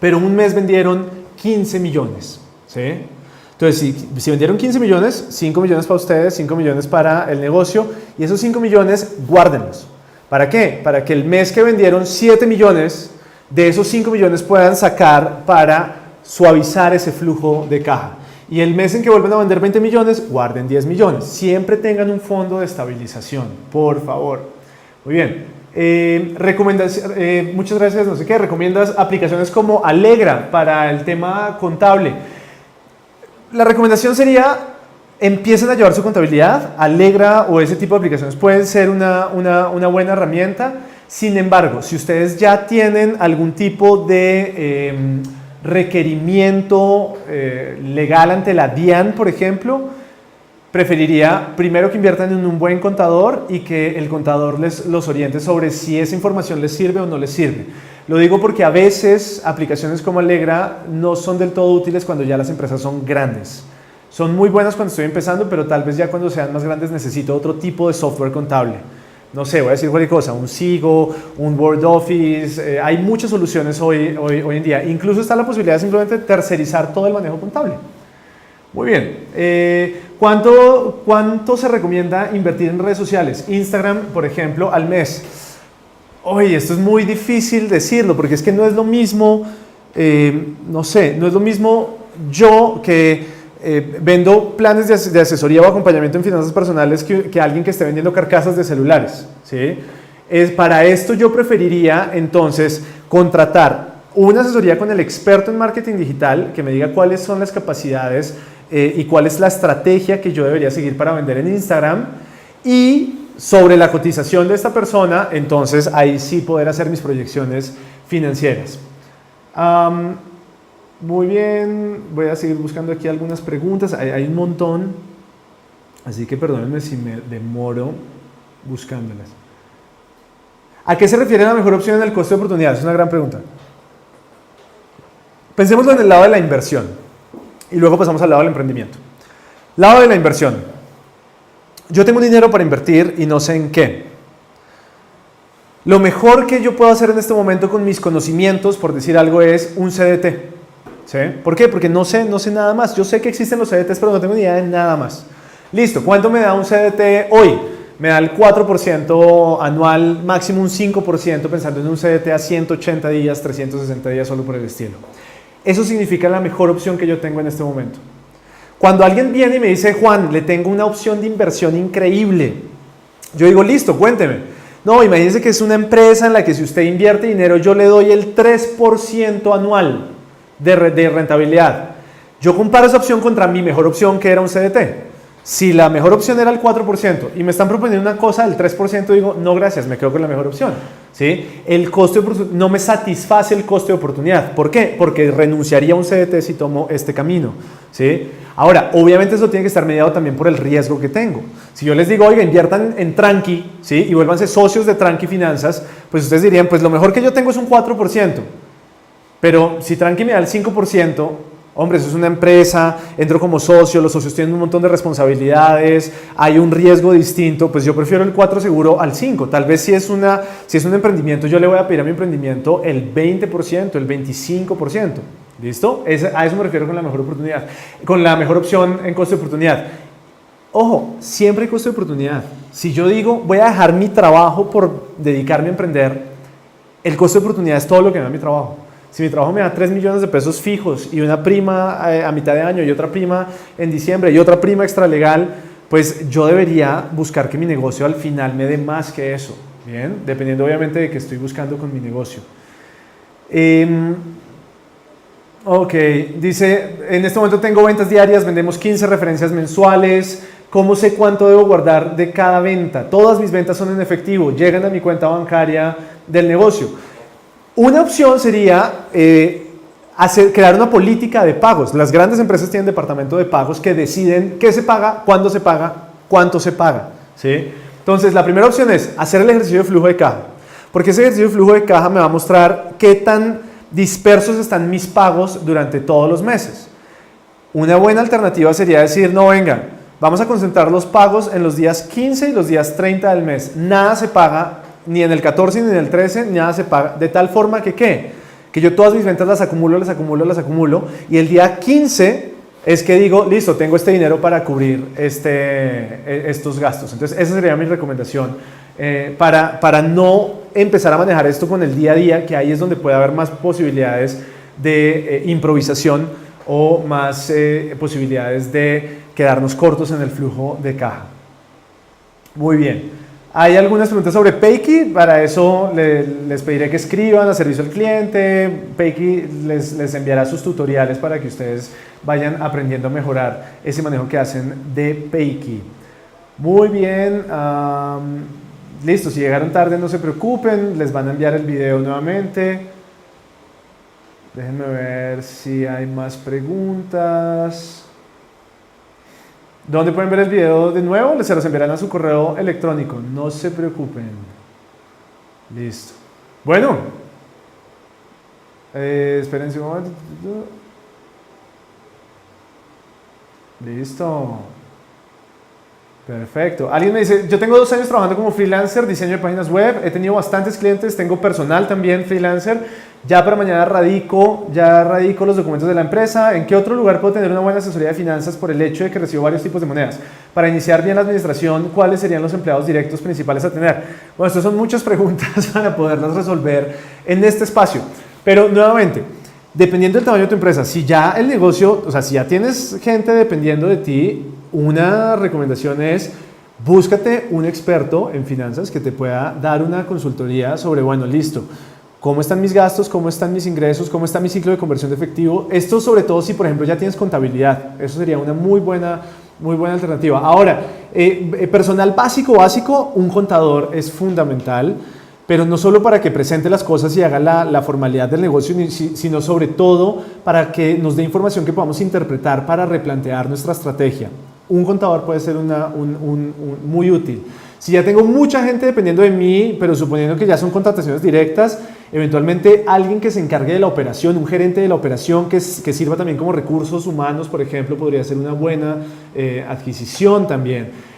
pero un mes vendieron 15 millones, ¿sí? Entonces, si vendieron 15 millones, 5 millones para ustedes, 5 millones para el negocio, y esos 5 millones, guárdenlos. ¿Para qué? Para que el mes que vendieron 7 millones, de esos 5 millones puedan sacar para suavizar ese flujo de caja. Y el mes en que vuelven a vender 20 millones, guarden 10 millones. Siempre tengan un fondo de estabilización, por favor. Muy bien. Muchas gracias, no sé qué. Recomiendas aplicaciones como Alegra para el tema contable. La recomendación sería, empiecen a llevar su contabilidad. Alegra o ese tipo de aplicaciones pueden ser una buena herramienta. Sin embargo, si ustedes ya tienen algún tipo de requerimiento legal ante la DIAN, por ejemplo, preferiría primero que inviertan en un buen contador y que el contador los oriente sobre si esa información les sirve o no les sirve. Lo digo porque a veces aplicaciones como Alegra no son del todo útiles cuando ya las empresas son grandes. Son muy buenas cuando estoy empezando, pero tal vez ya cuando sean más grandes necesito otro tipo de software contable. No sé, voy a decir cualquier cosa, un Sigo, un Word Office, hay muchas soluciones hoy en día. Incluso está la posibilidad de simplemente tercerizar todo el manejo contable. Muy bien, ¿cuánto se recomienda invertir en redes sociales? Instagram, por ejemplo, al mes. Oye, esto es muy difícil decirlo, porque es que no es lo mismo, no sé, no es lo mismo yo que vendo planes de asesoría o acompañamiento en finanzas personales que alguien que esté vendiendo carcasas de celulares, ¿sí? Para esto yo preferiría entonces contratar una asesoría con el experto en marketing digital que me diga cuáles son las capacidades y cuál es la estrategia que yo debería seguir para vender en Instagram, y sobre la cotización de esta persona, entonces ahí sí poder hacer mis proyecciones financieras. Muy bien, voy a seguir buscando aquí algunas preguntas, hay un montón, así que perdónenme si me demoro buscándolas. ¿A qué se refiere la mejor opción en el costo de oportunidad? Es una gran pregunta. Pensémoslo en el lado de la inversión y luego pasamos al lado del emprendimiento. Lado de la inversión. Yo tengo dinero para invertir y no sé en qué. Lo mejor que yo puedo hacer en este momento con mis conocimientos, por decir algo, es un CDT. ¿Sí? ¿Por qué? Porque no sé nada más. Yo sé que existen los CDTs, pero no tengo ni idea de nada más. Listo, ¿cuánto me da un CDT hoy? Me da el 4% anual, máximo un 5%, pensando en un CDT a 180 días, 360 días, solo por el estilo. Eso significa la mejor opción que yo tengo en este momento. Cuando alguien viene y me dice, Juan, le tengo una opción de inversión increíble, yo digo, listo, cuénteme. No, imagínese que es una empresa en la que si usted invierte dinero, yo le doy el 3% anual de rentabilidad. Yo comparo esa opción contra mi mejor opción, que era un CDT. Si la mejor opción era el 4% y me están proponiendo una cosa del 3%, digo, no gracias, me quedo con la mejor opción. ¿Sí? El costo no me satisface el costo de oportunidad. ¿Por qué? Porque renunciaría a un CDT si tomo este camino. ¿Sí? Ahora, obviamente eso tiene que estar mediado también por el riesgo que tengo. Si yo les digo, oiga, inviertan en Tranqui, ¿sí? Y vuélvanse socios de Tranqui Finanzas, pues ustedes dirían, pues lo mejor que yo tengo es un 4%. Pero si Tranqui me da el 5%, hombre, eso es una empresa, entro como socio, los socios tienen un montón de responsabilidades, hay un riesgo distinto, pues yo prefiero el 4 seguro al 5. Tal vez si es un emprendimiento, yo le voy a pedir a mi emprendimiento el 20%, el 25%. ¿Listo? A eso me refiero con la mejor oportunidad, con la mejor opción en costo de oportunidad. Ojo, siempre hay costo de oportunidad. Si yo digo, voy a dejar mi trabajo por dedicarme a emprender, el costo de oportunidad es todo lo que me da mi trabajo. Si mi trabajo me da 3 millones de pesos fijos y una prima a mitad de año y otra prima en diciembre y otra prima extralegal, pues yo debería buscar que mi negocio al final me dé más que eso. Bien, dependiendo obviamente de qué estoy buscando con mi negocio. Ok, dice, en este momento tengo ventas diarias, vendemos 15 referencias mensuales. ¿Cómo sé cuánto debo guardar de cada venta? Todas mis ventas son en efectivo, llegan a mi cuenta bancaria del negocio. Una opción sería crear una política de pagos. Las grandes empresas tienen departamento de pagos que deciden qué se paga, cuándo se paga, cuánto se paga. ¿Sí? Entonces, la primera opción es hacer el ejercicio de flujo de caja. Porque ese ejercicio de flujo de caja me va a mostrar qué tan dispersos están mis pagos durante todos los meses. Una buena alternativa sería decir, no, venga, vamos a concentrar los pagos en los días 15 y los días 30 del mes. Nada se paga, ni en el 14 ni en el 13, nada se paga. De tal forma que, ¿qué? Que yo todas mis ventas las acumulo, y el día 15 es que digo, listo, tengo este dinero para cubrir estos gastos. Entonces, esa sería mi recomendación para no empezar a manejar esto con el día a día, que ahí es donde puede haber más posibilidades de improvisación o más posibilidades de quedarnos cortos en el flujo de caja. Muy bien. Hay algunas preguntas sobre Payke. Para eso les pediré que escriban a servicio al cliente. Payke les enviará sus tutoriales para que ustedes vayan aprendiendo a mejorar ese manejo que hacen de Payke. Muy bien. Listo, si llegaron tarde no se preocupen, les van a enviar el video nuevamente. Déjenme ver si hay más preguntas. ¿Dónde pueden ver el video de nuevo? Se los enviarán a su correo electrónico. No se preocupen. Listo. Bueno. Espérense un momento. Listo. Perfecto. Alguien me dice, yo tengo 2 años trabajando como freelancer, diseño de páginas web, he tenido bastantes clientes, tengo personal también freelancer, ya para mañana radico los documentos de la empresa. ¿En qué otro lugar puedo tener una buena asesoría de finanzas por el hecho de que recibo varios tipos de monedas? Para iniciar bien la administración, ¿cuáles serían los empleados directos principales a tener? Bueno, estas son muchas preguntas para poderlas resolver en este espacio, pero nuevamente, dependiendo del tamaño de tu empresa, si ya el negocio, o sea, si ya tienes gente dependiendo de ti, una recomendación es búscate un experto en finanzas que te pueda dar una consultoría sobre, bueno, listo, ¿cómo están mis gastos? ¿Cómo están mis ingresos? ¿Cómo está mi ciclo de conversión de efectivo? Esto sobre todo si, por ejemplo, ya tienes contabilidad. Eso sería una muy buena alternativa. Ahora, personal básico, un contador es fundamental, pero no solo para que presente las cosas y haga la formalidad del negocio, sino sobre todo para que nos dé información que podamos interpretar para replantear nuestra estrategia. Un contador puede ser muy útil. Si ya tengo mucha gente dependiendo de mí, pero suponiendo que ya son contrataciones directas, eventualmente alguien que se encargue de la operación, un gerente de la operación que sirva también como recursos humanos, por ejemplo, podría ser una buena adquisición también.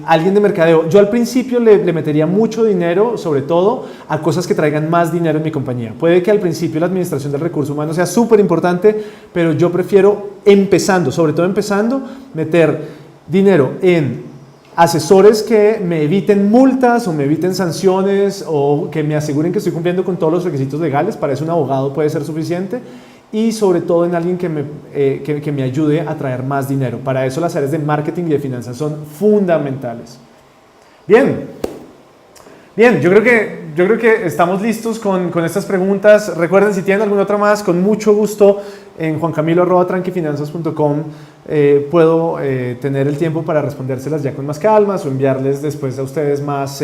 Alguien de mercadeo. Yo al principio le metería mucho dinero, sobre todo a cosas que traigan más dinero en mi compañía. Puede que al principio la administración del recurso humano sea súper importante, pero yo prefiero sobre todo empezando, meter dinero en asesores que me eviten multas o me eviten sanciones o que me aseguren que estoy cumpliendo con todos los requisitos legales. Para eso un abogado puede ser suficiente. Y sobre todo en alguien que me ayude a traer más dinero. Para eso las áreas de marketing y de finanzas son fundamentales. Bien, yo creo que estamos listos con estas preguntas. Recuerden, si tienen alguna otra más, con mucho gusto en juancamilo@tranquifinanzas.com puedo tener el tiempo para respondérselas ya con más calmas o enviarles después a ustedes más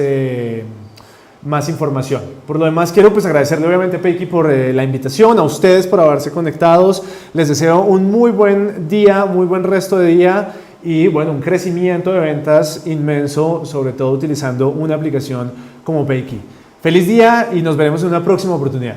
información. Por lo demás, quiero agradecerle obviamente a Payke por la invitación, a ustedes por haberse conectados. Les deseo un muy buen día, muy buen resto de día y bueno, un crecimiento de ventas inmenso, sobre todo utilizando una aplicación como Payke. Feliz día y nos veremos en una próxima oportunidad.